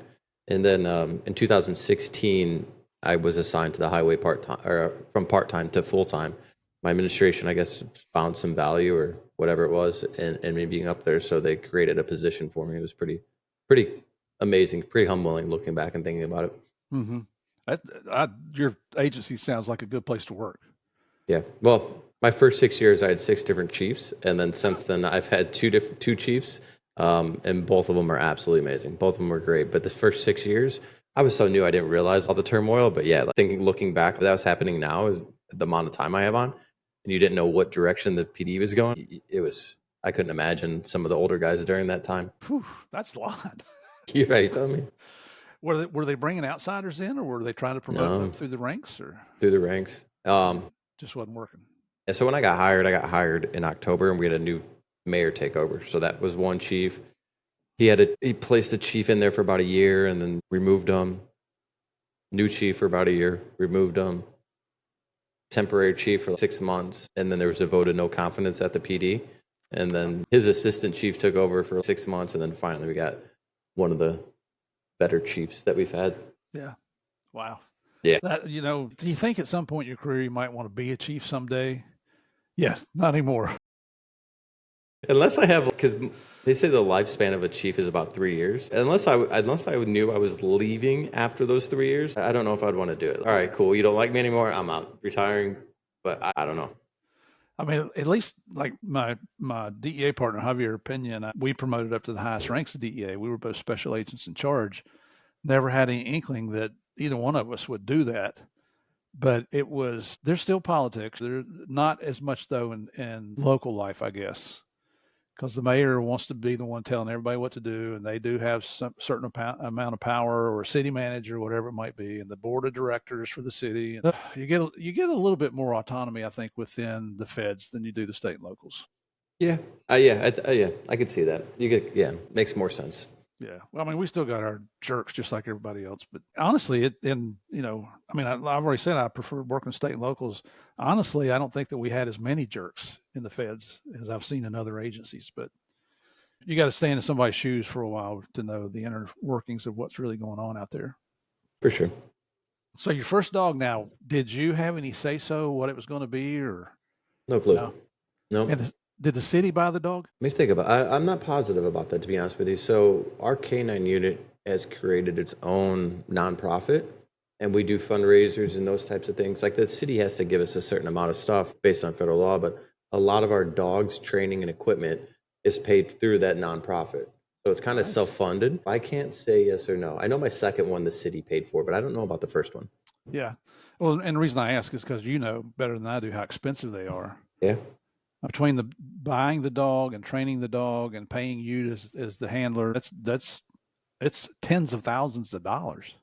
Speaker 2: and then in 2016, I was assigned to the highway part time, or from part time to full time. My administration, I guess, found some value or whatever it was, and me being up there, so they created a position for me. It was pretty amazing, pretty humbling looking back and thinking about it.
Speaker 1: Mm-hmm. Your agency sounds like a good place to work.
Speaker 2: Yeah. Well, my first 6 years, I had 6 different chiefs, and then since then, I've had two chiefs, and both of them are absolutely amazing. Both of them were great. But the first 6 years, I was so new, I didn't realize all the turmoil. But yeah, like looking back, that was happening now is the amount of time I have on, and you didn't know what direction the PD was going. It was I couldn't imagine some of the older guys during that time.
Speaker 1: Whew, that's a lot.
Speaker 2: You're right, tell me.
Speaker 1: Were they bringing outsiders in, or were they trying to promote
Speaker 2: No,
Speaker 1: up through the ranks, or
Speaker 2: through the ranks.
Speaker 1: just wasn't working?
Speaker 2: And so when I got hired in October, and we had a new mayor take over. So that was one chief. He placed a chief in there for about a year, and then removed him. New chief for about a year, removed him. Temporary chief for 6 months, and then there was a vote of no confidence at the PD. And then his assistant chief took over for 6 months, and then finally we got one of the better chiefs that we've had.
Speaker 1: Yeah. Wow.
Speaker 2: Yeah.
Speaker 1: Do you think at some point in your career you might want to be a chief someday? Yeah, not anymore.
Speaker 2: Unless I have, because they say the lifespan of a chief is about 3 years. Unless I knew I was leaving after those 3 years, I don't know if I'd want to do it. All right, cool. You don't like me anymore. I'm out, retiring. But I don't know.
Speaker 1: I mean, at least like my DEA partner Javier Pena, we promoted up to the highest ranks of DEA. We were both special agents in charge. Never had any inkling that either one of us would do that. But there's still politics. There's not as much though in local life, I guess, because the mayor wants to be the one telling everybody what to do, and they do have some certain amount of power, or a city manager, whatever it might be, and the board of directors for the city. And you get a little bit more autonomy, I think, within the feds than you do the state and locals.
Speaker 2: Yeah, I could see that. Makes more sense.
Speaker 1: Yeah. Well, I mean, we still got our jerks just like everybody else. But honestly, I've already said I prefer working state and locals. Honestly, I don't think that we had as many jerks in the feds as I've seen in other agencies. But you got to stand in somebody's shoes for a while to know the inner workings of what's really going on out there.
Speaker 2: For sure.
Speaker 1: So your first dog now, did you have any say so what it was going to be, or
Speaker 2: No clue.
Speaker 1: no?
Speaker 2: No.
Speaker 1: And did the city buy the dog?
Speaker 2: Let me think about I'm not positive about that, to be honest with you. So our K-9 unit has created its own nonprofit, and we do fundraisers and those types of things. Like the city has to give us a certain amount of stuff based on federal law, but a lot of our dogs training and equipment is paid through that nonprofit. So it's kind of self-funded. I can't say yes or no. I know my second one the city paid for, but I don't know about the first one.
Speaker 1: Yeah. Well, and the reason I ask is because you know better than I do how expensive they are.
Speaker 2: Yeah.
Speaker 1: Between the buying the dog and training the dog and paying you as the handler, it's tens of thousands of dollars.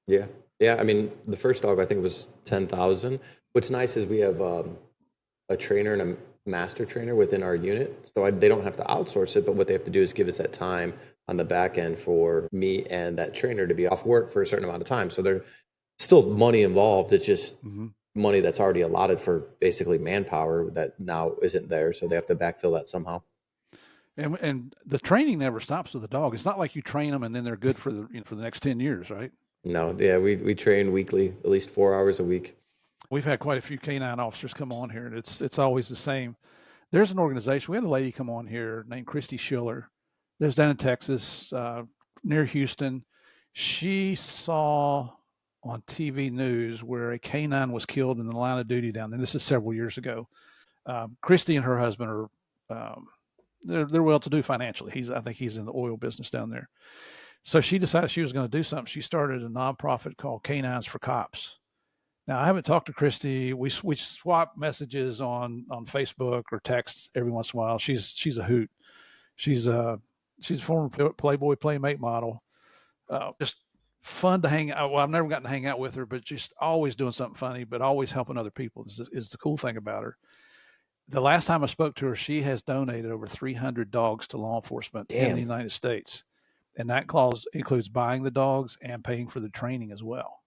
Speaker 2: Yeah. Yeah. I mean, the first dog I think was 10,000. What's nice is we have a trainer and a master trainer within our unit, so they don't have to outsource it. But what they have to do is give us that time on the back end for me and that trainer to be off work for a certain amount of time. So there's still money involved. It's just money that's already allotted for basically manpower that now isn't there. So they have to backfill that somehow.
Speaker 1: And the training never stops with the dog. It's not like you train them and then they're good for the next 10 years, right?
Speaker 2: No, yeah, we train weekly, at least 4 hours a week.
Speaker 1: We've had quite a few K-9 officers come on here, and it's always the same. There's an organization. We had a lady come on here named Christy Schiller. Lives down in Texas, near Houston. She saw on TV news where a K-9 was killed in the line of duty down there. This is several years ago. Christy and her husband are they're well-to-do financially. I think he's in the oil business down there. So she decided she was going to do something. She started a nonprofit called Canines for Cops. Now, I haven't talked to Christy. We swap messages on Facebook or text every once in a while. She's a hoot. She's a former Playboy Playmate model. Just fun to hang out. Well, I've never gotten to hang out with her, but just always doing something funny, but always helping other people is the cool thing about her. The last time I spoke to her, she has donated over 300 dogs to law enforcement in the United States. And that clause includes buying the dogs and paying for the training as well.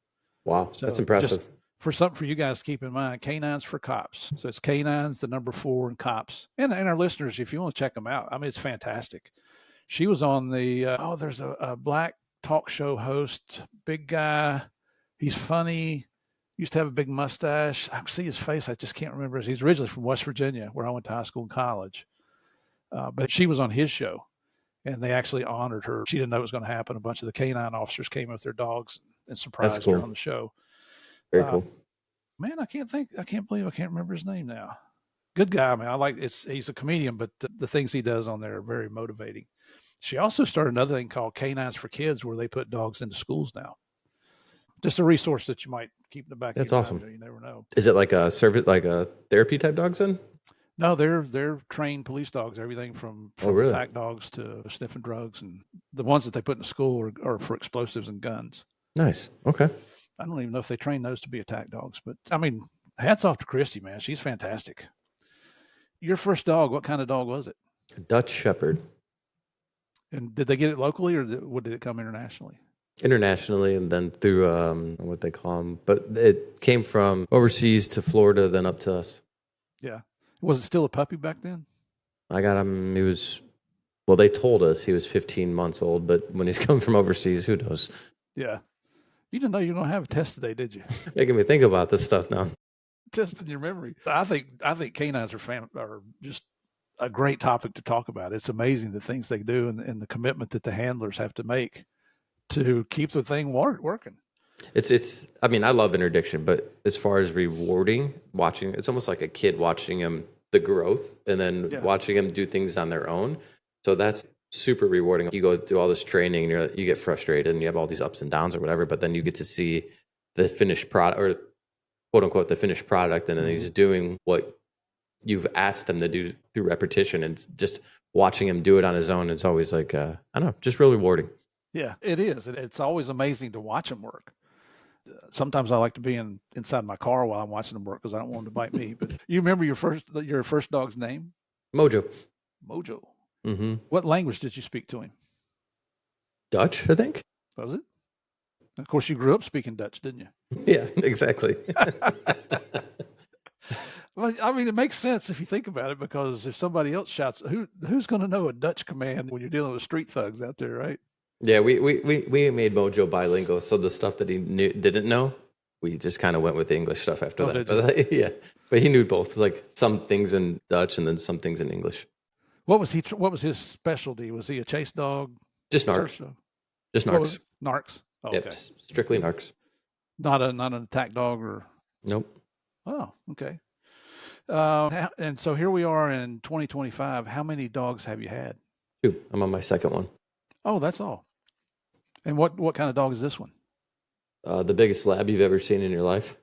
Speaker 2: Wow, that's
Speaker 1: So
Speaker 2: impressive.
Speaker 1: just for something for you guys to keep in mind, Canines for Cops. So it's Canines, the number 4, and Cops. And our listeners, if you want to check them out, I mean, it's fantastic. She was on there's a black talk show host, big guy. He's funny. Used to have a big mustache. I see his face. I just can't remember. He's originally from West Virginia, where I went to high school and college. But she was on his show, and they actually honored her. She didn't know it was going to happen. A bunch of the K-9 officers came with their dogs and surprised her
Speaker 2: cool.
Speaker 1: on the show.
Speaker 2: Very cool.
Speaker 1: Man, I can't believe I can't remember his name now. Good guy, man. I like it's. He's a comedian, but the things he does on there are very motivating. She also started another thing called Canines for Kids, where they put dogs into schools now. Just a resource that you might keep in the back.
Speaker 2: That's
Speaker 1: of your
Speaker 2: awesome.
Speaker 1: mind. You never know.
Speaker 2: Is it like a service, like a therapy type dogs then?
Speaker 1: No, they're trained police dogs. Everything from
Speaker 2: really?
Speaker 1: pack dogs to sniffing drugs, and the ones that they put in the school are for explosives and guns.
Speaker 2: Nice. Okay.
Speaker 1: I don't even know if they train those to be attack dogs, but I mean, hats off to Christy, man. She's fantastic. Your first dog, what kind of dog was it?
Speaker 2: A Dutch Shepherd.
Speaker 1: And did they get it locally, or did it come internationally?
Speaker 2: Internationally, and then through what they call them, but it came from overseas to Florida, then up to us.
Speaker 1: Yeah. Was it still a puppy back then?
Speaker 2: I got him. He was, well, they told us he was 15 months old, but when he's coming from overseas, who knows?
Speaker 1: Yeah. You didn't know you were going to have a test today, did you?
Speaker 2: Making me think about this stuff now.
Speaker 1: Testing your memory. I think canines are just a great topic to talk about. It's amazing the things they do and the commitment that the handlers have to make to keep the thing working.
Speaker 2: It's. I mean, I love interdiction, but as far as rewarding, watching, it's almost like a kid watching him the growth, and then watching him do things on their own. So that's super rewarding. You go through all this training, and you get frustrated, and you have all these ups and downs or whatever. But then you get to see the finished product, or quote unquote the finished product, and then he's doing what you've asked him to do through repetition, and just watching him do it on his own. It's always like I don't know, just real rewarding.
Speaker 1: Yeah, it is. It's always amazing to watch them work. Sometimes I like to be inside my car while I'm watching them work because I don't want them to bite me. But you remember your first dog's name?
Speaker 2: Mojo.
Speaker 1: Mojo.
Speaker 2: Mm-hmm.
Speaker 1: What language did you speak to him?
Speaker 2: Dutch, I think.
Speaker 1: Was it? Of course, you grew up speaking Dutch, didn't you?
Speaker 2: Yeah, exactly.
Speaker 1: Well, I mean, it makes sense if you think about it, because if somebody else shouts, who's going to know a Dutch command when you're dealing with street thugs out there, right?
Speaker 2: Yeah, we made Mojo bilingual, so the stuff that he didn't know, we just kind of went with the English stuff after that. But, yeah, but he knew both, like some things in Dutch and then some things in English.
Speaker 1: What was his specialty? Was he a chase dog?
Speaker 2: Just narcs. Just narcs.
Speaker 1: Narcs. Oh,
Speaker 2: yep,
Speaker 1: okay.
Speaker 2: Strictly narcs.
Speaker 1: Not an attack dog or.
Speaker 2: Nope.
Speaker 1: Oh, okay. And so here we are in 2025. How many dogs have you had?
Speaker 2: 2. I'm on my second one.
Speaker 1: Oh, that's all. And what kind of dog is this one?
Speaker 2: The biggest lab you've ever seen in your life.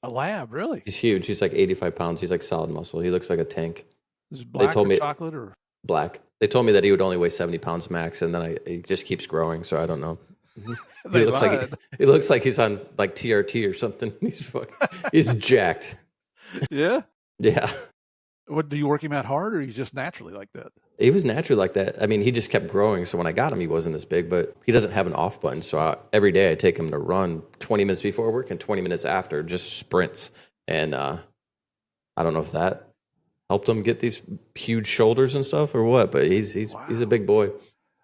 Speaker 1: A lab, really?
Speaker 2: He's huge. He's like 85 pounds. He's like solid muscle. He looks like a tank.
Speaker 1: Is it black or chocolate or?
Speaker 2: Black. They told me that he would only weigh 70 pounds max, and then he just keeps growing, so I don't know. He looks like he's on like TRT or something. He's jacked.
Speaker 1: Yeah?
Speaker 2: Yeah.
Speaker 1: What, do you work him out hard, or he's just naturally like that?
Speaker 2: He was naturally like that. I mean, he just kept growing. So when I got him, he wasn't this big, but he doesn't have an off button. So every day I take him to run 20 minutes before work and 20 minutes after, just sprints. And I don't know if that helped him get these huge shoulders and stuff or what, but he's a big boy.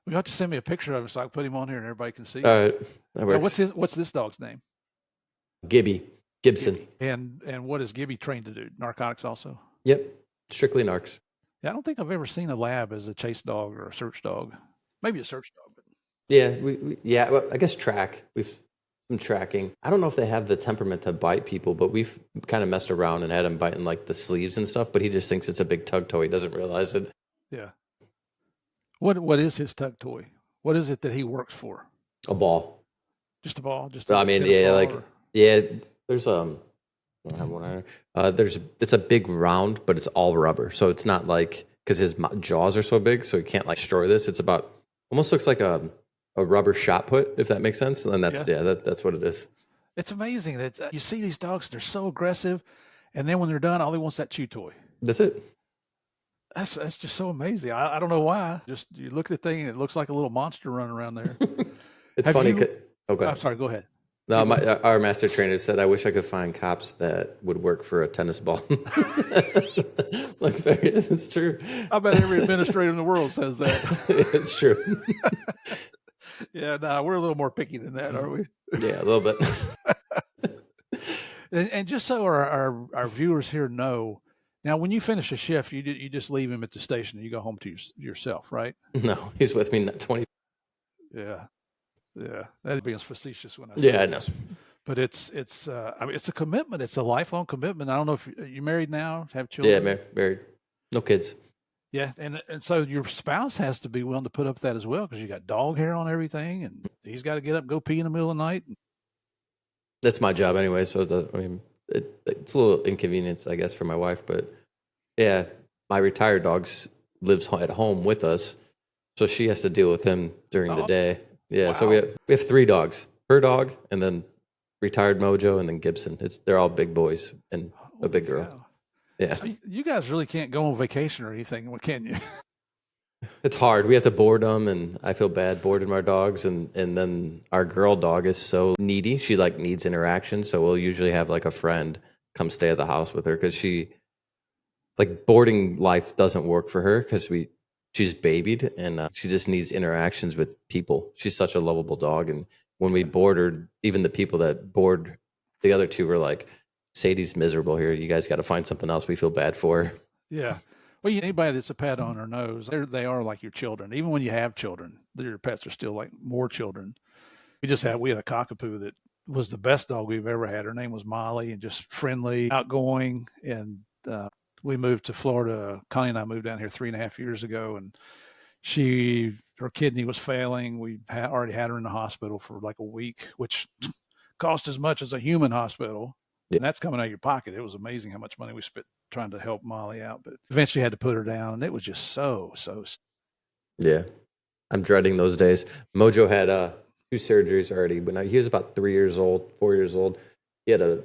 Speaker 1: You have to send me a picture of him so I can put him on here and everybody can see.
Speaker 2: All right, that works.
Speaker 1: Now, what's this dog's name?
Speaker 2: Gibson.
Speaker 1: Gibby. And what is Gibby trained to do? Narcotics also?
Speaker 2: Yep, strictly narcs.
Speaker 1: Yeah, I don't think I've ever seen a lab as a chase dog or a search dog. Maybe a search dog. But...
Speaker 2: Yeah, well, I guess track. We've been tracking. I don't know if they have the temperament to bite people, but we've kind of messed around and had him biting like the sleeves and stuff, but he just thinks it's a big tug toy. He doesn't realize it.
Speaker 1: Yeah. What is his tug toy? What is it that he works for?
Speaker 2: A ball.
Speaker 1: Just a ball? Just
Speaker 2: I mean, yeah, like, or... yeah, there's it's a big round, but it's all rubber. So it's not like, because his jaws are so big, so he can't like destroy this. It's about, almost looks like a rubber shot put, if that makes sense. And then that's what it is. It's
Speaker 1: amazing that you see these dogs, they're so aggressive. And then when they're done, all they want is that chew toy.
Speaker 2: That's it.
Speaker 1: That's just so amazing. I don't know why. Just you look at the thing and it looks like a little monster running around there.
Speaker 2: It's
Speaker 1: Have
Speaker 2: funny.
Speaker 1: you?
Speaker 2: Oh, go
Speaker 1: I'm
Speaker 2: ahead.
Speaker 1: sorry. Go ahead.
Speaker 2: No,
Speaker 1: You go ahead.
Speaker 2: our master trainer said, "I wish I could find cops that would work for a tennis ball." Like, it's true.
Speaker 1: I bet every administrator in the world says that.
Speaker 2: It's true.
Speaker 1: Yeah, no, we're a little more picky than that, aren't we?
Speaker 2: Yeah, a little bit.
Speaker 1: And just so our viewers here know, now when you finish a shift, you just leave him at the station and you go home to yourself, right?
Speaker 2: No, he's with me 20.
Speaker 1: Yeah, yeah. That'd be facetious when I
Speaker 2: Yeah,
Speaker 1: say
Speaker 2: I know.
Speaker 1: this, but I mean, it's a commitment. It's a lifelong commitment. I don't know if you married now, have
Speaker 2: Yeah,
Speaker 1: children.
Speaker 2: married, no kids.
Speaker 1: Yeah, and so your spouse has to be willing to put up with that as well because you got dog hair on everything, and he's got to get up, and go pee in the middle of the night.
Speaker 2: That's my job anyway. So I mean, it's a little inconvenience, I guess, for my wife. But yeah, my retired dog lives at home with us, so she has to deal with him during the
Speaker 1: Oh,
Speaker 2: day. Yeah, so
Speaker 1: wow.
Speaker 2: we have three dogs: her dog, and then retired Mojo, and then Gibson. They're all big boys and a
Speaker 1: Holy
Speaker 2: big girl.
Speaker 1: cow!
Speaker 2: Yeah,
Speaker 1: So you guys really can't go on vacation or anything, can you?
Speaker 2: it's hard. We have to board them, and I feel bad boarding our dogs. And then our girl dog is so needy; she like needs interaction. So we'll usually have like a friend come stay at the house with her because she like boarding life doesn't work for her because she's babied and she just needs interactions with people. She's such a lovable dog, and when we
Speaker 1: Yeah,
Speaker 2: board her, even the people that board the other two were like, "Sadie's miserable here. You guys got to find something else. We feel bad for her."
Speaker 1: yeah. Well, anybody that's a pet owner knows they are like your children. Even when you have children, your pets are still like more children. We had a cockapoo that was the best dog we've ever had. Her name was Molly, and just friendly, outgoing. And we moved to Florida. Connie and I moved down here 3.5 years ago, and her kidney was failing. We already had her in the hospital for like a week, which cost as much as a human hospital.
Speaker 2: Yeah,
Speaker 1: And that's coming out of your pocket. It was amazing how much money we spent trying to help Molly out, but eventually had to put her down, and it was just so.
Speaker 2: yeah. I'm dreading those days. Mojo had two surgeries already, but now he was about 3 years old, 4 years old. He had a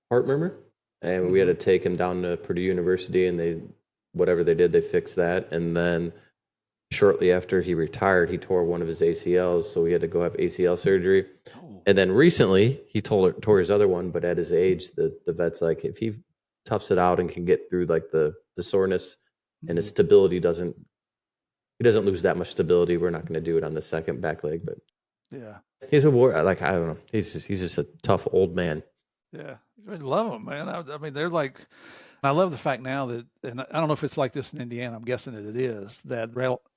Speaker 2: heart murmur, and we had to
Speaker 1: Mhm.
Speaker 2: take him down to Purdue University, and whatever they did, they fixed that, and then shortly after he retired, he tore one of his ACLs, so we had to go have ACL surgery.
Speaker 1: Oh,
Speaker 2: And then recently, he tore his other one, but at his age, the vet's like, if he toughs it out and can get through like the soreness and his
Speaker 1: mhm.
Speaker 2: stability he doesn't lose that much stability, we're not going to do it on the second back leg. But
Speaker 1: Yeah,
Speaker 2: he's a war, like, I don't know, he's just a tough old man.
Speaker 1: yeah. I love them, man. I mean, they're like, I love the fact now that, and I don't know if it's like this in Indiana. I'm guessing that it is that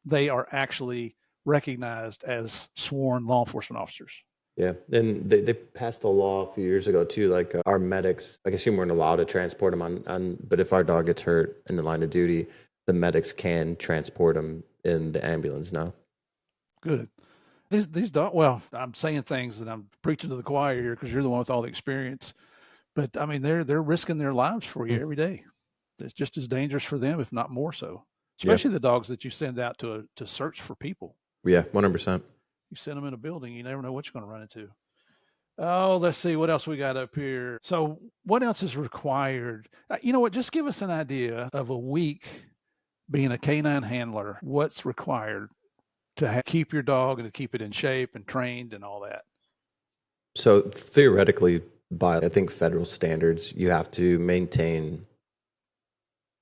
Speaker 1: they are actually recognized as sworn law enforcement officers.
Speaker 2: Yeah, and they passed a law a few years ago too. Like our medics, I guess you weren't allowed to transport them but if our dog gets hurt in the line of duty, the medics can transport him in the ambulance now.
Speaker 1: Good. These dog. Well, I'm saying things that I'm preaching to the choir here because you're the one with all the experience. But I mean, they're risking their lives for you
Speaker 2: Mm.
Speaker 1: every day. It's just as dangerous for them, if not more so.
Speaker 2: Yeah,
Speaker 1: Especially the dogs that you send out to search for people.
Speaker 2: yeah, 100%.
Speaker 1: You send them in a building, you never know what you're going to run into. Oh, let's see what else we got up here. So, what else is required? You know what? Just give us an idea of a week being a canine handler. What's required to keep your dog and to keep it in shape and trained and all that?
Speaker 2: So theoretically, by I think federal standards, you have to maintain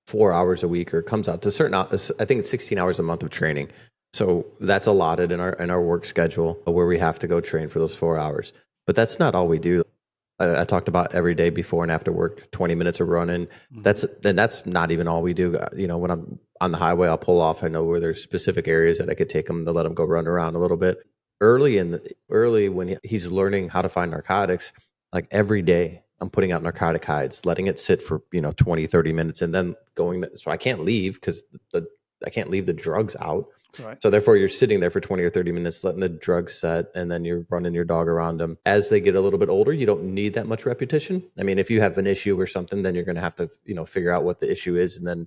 Speaker 2: 4 hours a week, or it comes out to certain. I think it's 16 hours a month of training. So that's allotted in our work schedule where we have to go train for those 4 hours. But that's not all we do. I talked about every day before and after work, 20 minutes of running.
Speaker 1: Mm-hmm.
Speaker 2: That's not even all we do. You know, when I'm on the highway, I'll pull off. I know where there's specific areas that I could take him to let him go run around a little bit. Early when he's learning how to find narcotics, like every day I'm putting out narcotic hides, letting it sit for, 20, 30 minutes, and then so I can't leave because I can't leave the drugs out.
Speaker 1: Right.
Speaker 2: So therefore, you're sitting there for 20 or 30 minutes, letting the drugs set, and then you're running your dog around them. As they get a little bit older, you don't need that much repetition. I mean, if you have an issue or something, then you're going to have to, figure out what the issue is and then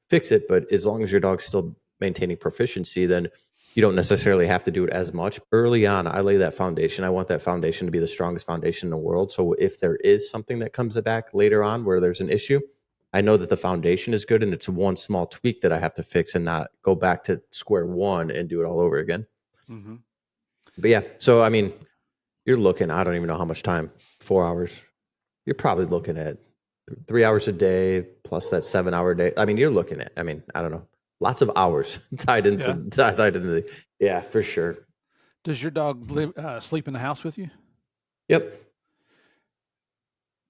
Speaker 2: fix it. But as long as your dog's still maintaining proficiency, then you don't necessarily have to do it as much. Early on, I lay that foundation. I want that foundation to be the strongest foundation in the world. So if there is something that comes back later on where there's an issue, I know that the foundation is good and it's one small tweak that I have to fix and not go back to square one and do it all over again.
Speaker 1: Mm-hmm.
Speaker 2: But yeah, so I mean, you're looking, I don't even know how much time, 4 hours. You're probably looking at 3 hours a day plus that 7 hour day. I mean, you're looking at, I mean, I don't know, lots of hours tied into the, yeah, for sure.
Speaker 1: Does your dog sleep in the house with you?
Speaker 2: Yep.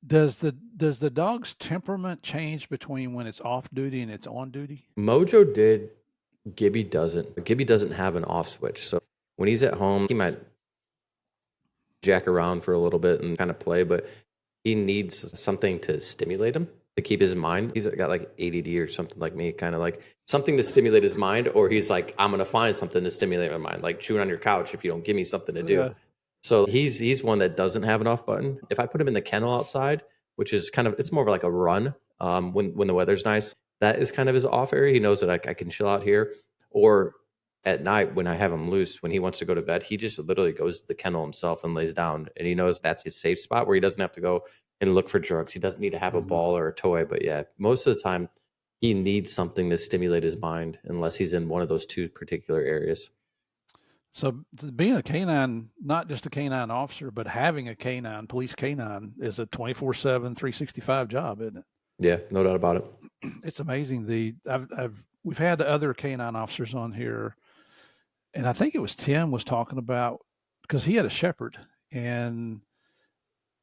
Speaker 1: Does the dog's temperament change between when it's off duty and it's on duty?
Speaker 2: Mojo did. Gibby doesn't. Gibby doesn't have an off switch. So when he's at home, he might jack around for a little bit and kind of play, but he needs something to stimulate him to keep his mind. He's got like ADD or something like me, kind of like something to stimulate his mind, or he's like, I'm going to find something to stimulate my mind, like chewing on your couch if you don't give me something to do.
Speaker 1: Yeah.
Speaker 2: So he's one that doesn't have an off button. If I put him in the kennel outside, which is kind of, it's more of like a run when the weather's nice, that is kind of his off area. He knows that I can chill out here. Or at night when I have him loose, when he wants to go to bed, he just literally goes to the kennel himself and lays down. And he knows that's his safe spot where he doesn't have to go and look for drugs. He doesn't need to have a ball or a toy. But yeah, most of the time he needs something to stimulate his mind unless he's in one of those two particular areas.
Speaker 1: So being a canine, not just a canine officer, but having a canine, police canine, is a 24/7, 365 job, isn't it?
Speaker 2: Yeah, no doubt about it.
Speaker 1: It's amazing. We've had other canine officers on here, and I think it was Tim was talking about, because he had a shepherd, and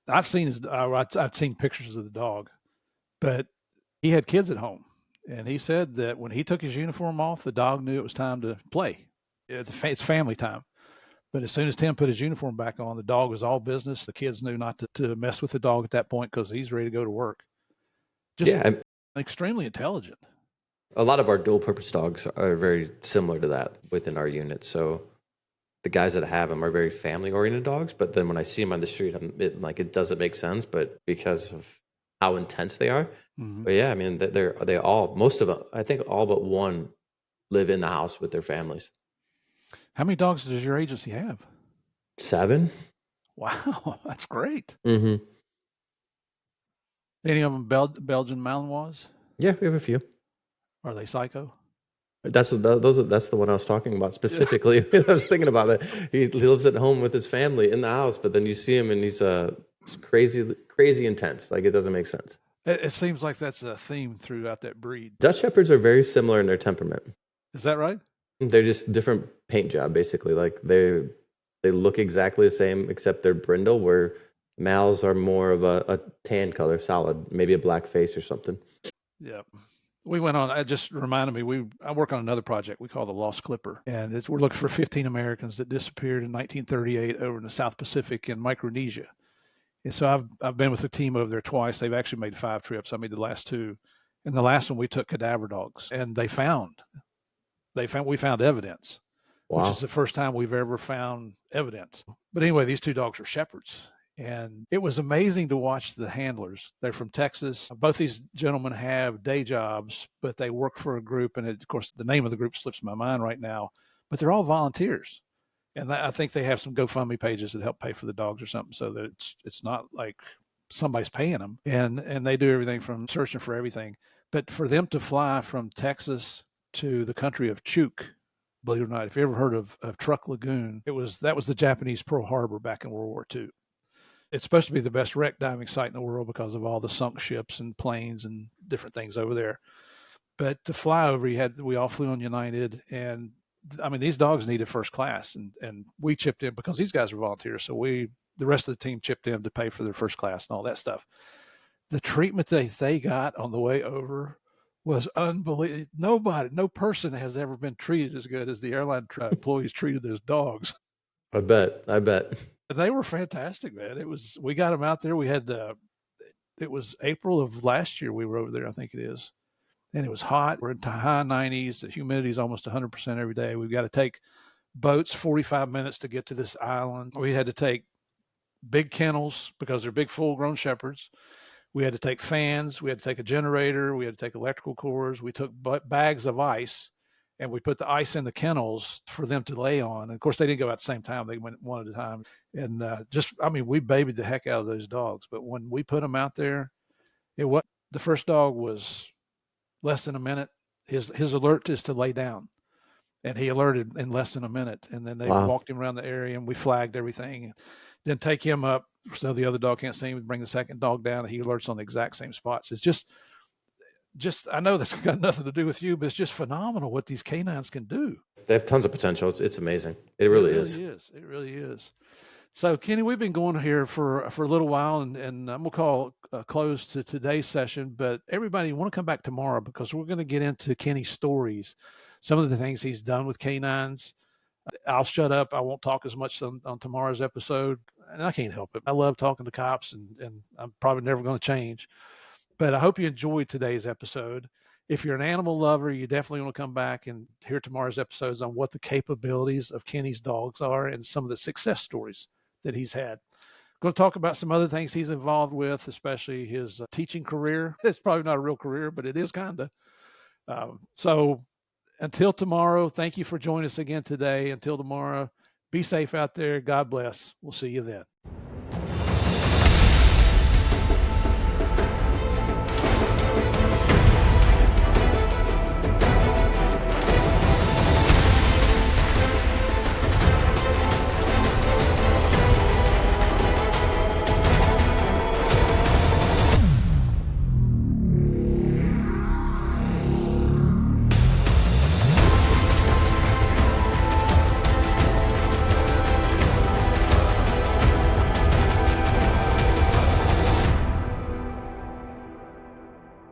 Speaker 1: I've seen pictures of the dog, but he had kids at home, and he said that when he took his uniform off, the dog knew it was time to play. It's family time. But as soon as Tim put his uniform back on, the dog was all business. The kids knew not to mess with the dog at that point because he's ready to go to work. Just extremely intelligent.
Speaker 2: A lot of our dual purpose dogs are very similar to that within our unit. So the guys that have them are very family oriented dogs. But then when I see them on the street, it doesn't make sense, but because of how intense they are.
Speaker 1: Mm-hmm.
Speaker 2: But yeah, I mean, they all, most of them, I think all but one live in the house with their families.
Speaker 1: How many dogs does your agency have?
Speaker 2: 7.
Speaker 1: Wow, that's great.
Speaker 2: Mm-hmm.
Speaker 1: Any of them Belgian Malinois?
Speaker 2: Yeah, we have a few.
Speaker 1: Are they psycho?
Speaker 2: That's the one I was talking about specifically. I was thinking about that. He lives at home with his family in the house, but then you see him and he's crazy intense. Like, it doesn't make sense.
Speaker 1: It seems like that's a theme throughout that breed.
Speaker 2: Dutch Shepherds are very similar in their temperament.
Speaker 1: Is that right?
Speaker 2: They're just different paint job, basically. Like they look exactly the same, except they're brindle, where Mals are more of a tan color, solid, maybe a black face or something.
Speaker 1: Yeah. We went on, it just reminded me, I work on another project we call the Lost Clipper. And we're looking for 15 Americans that disappeared in 1938 over in the South Pacific in Micronesia. And so I've been with the team over there twice. They've actually made 5 trips. I made the last 2. And the last one we took cadaver dogs, and we found evidence. Wow. Which is the first time we've ever found evidence. But anyway, these 2 dogs are shepherds. And it was amazing to watch the handlers. They're from Texas. Both these gentlemen have day jobs, but they work for a group. And of course, the name of the group slips my mind right now, but they're all volunteers. And I think they have some GoFundMe pages that help pay for the dogs or something, so that it's not like somebody's paying them. And they do everything from searching for everything. But for them to fly from Texas to the country of Chuk, believe it or not, if you ever heard of Truk Lagoon, that was the Japanese Pearl Harbor back in World War II. It's supposed to be the best wreck diving site in the world because of all the sunk ships and planes and different things over there. But to fly over, we all flew on United, and I mean, these dogs needed first class, and we chipped in because these guys are volunteers. So the rest of the team chipped in to pay for their first class and all that stuff. The treatment they got on the way over was unbelievable. No person has ever been treated as good as the airline employees treated those dogs.
Speaker 2: I bet.
Speaker 1: They were fantastic, man. We got them out there. We had it was April of last year we were over there, I think it is. And it was hot. We're in the high 90s. The humidity is almost 100% every day. We've got to take boats 45 minutes to get to this island. We had to take big kennels because they're big full-grown shepherds. We had to take fans. We had to take a generator. We had to take electrical cords. We took bags of ice, and we put the ice in the kennels for them to lay on. And of course, they didn't go out at the same time. They went one at a time. And we babied the heck out of those dogs. But when we put them out there, The first dog was less than a minute. His alert is to lay down, and he alerted in less than a minute. And then they walked him around the area, and we flagged everything. Then take him up so the other dog can't see him. Bring the second dog down, and he alerts on the exact same spots. It's just I know that's got nothing to do with you, but it's just phenomenal what these canines can do.
Speaker 2: They have tons of potential. It's amazing. It really is.
Speaker 1: It really is. So, Kenny, we've been going here for a little while, and I'm going to call a close to today's session. But everybody, want to come back tomorrow because we're going to get into Kenny's stories, some of the things he's done with canines. I'll shut up. I won't talk as much on tomorrow's episode, and I can't help it. I love talking to cops, and I'm probably never going to change. But I hope you enjoyed today's episode. If you're an animal lover, you definitely want to come back and hear tomorrow's episodes on what the capabilities of Kenny's dogs are and some of the success stories that he's had. Going to talk about some other things he's involved with, especially his teaching career. It's probably not a real career, but it is kind of. So until tomorrow, thank you for joining us again today. Until tomorrow, be safe out there. God bless. We'll see you then.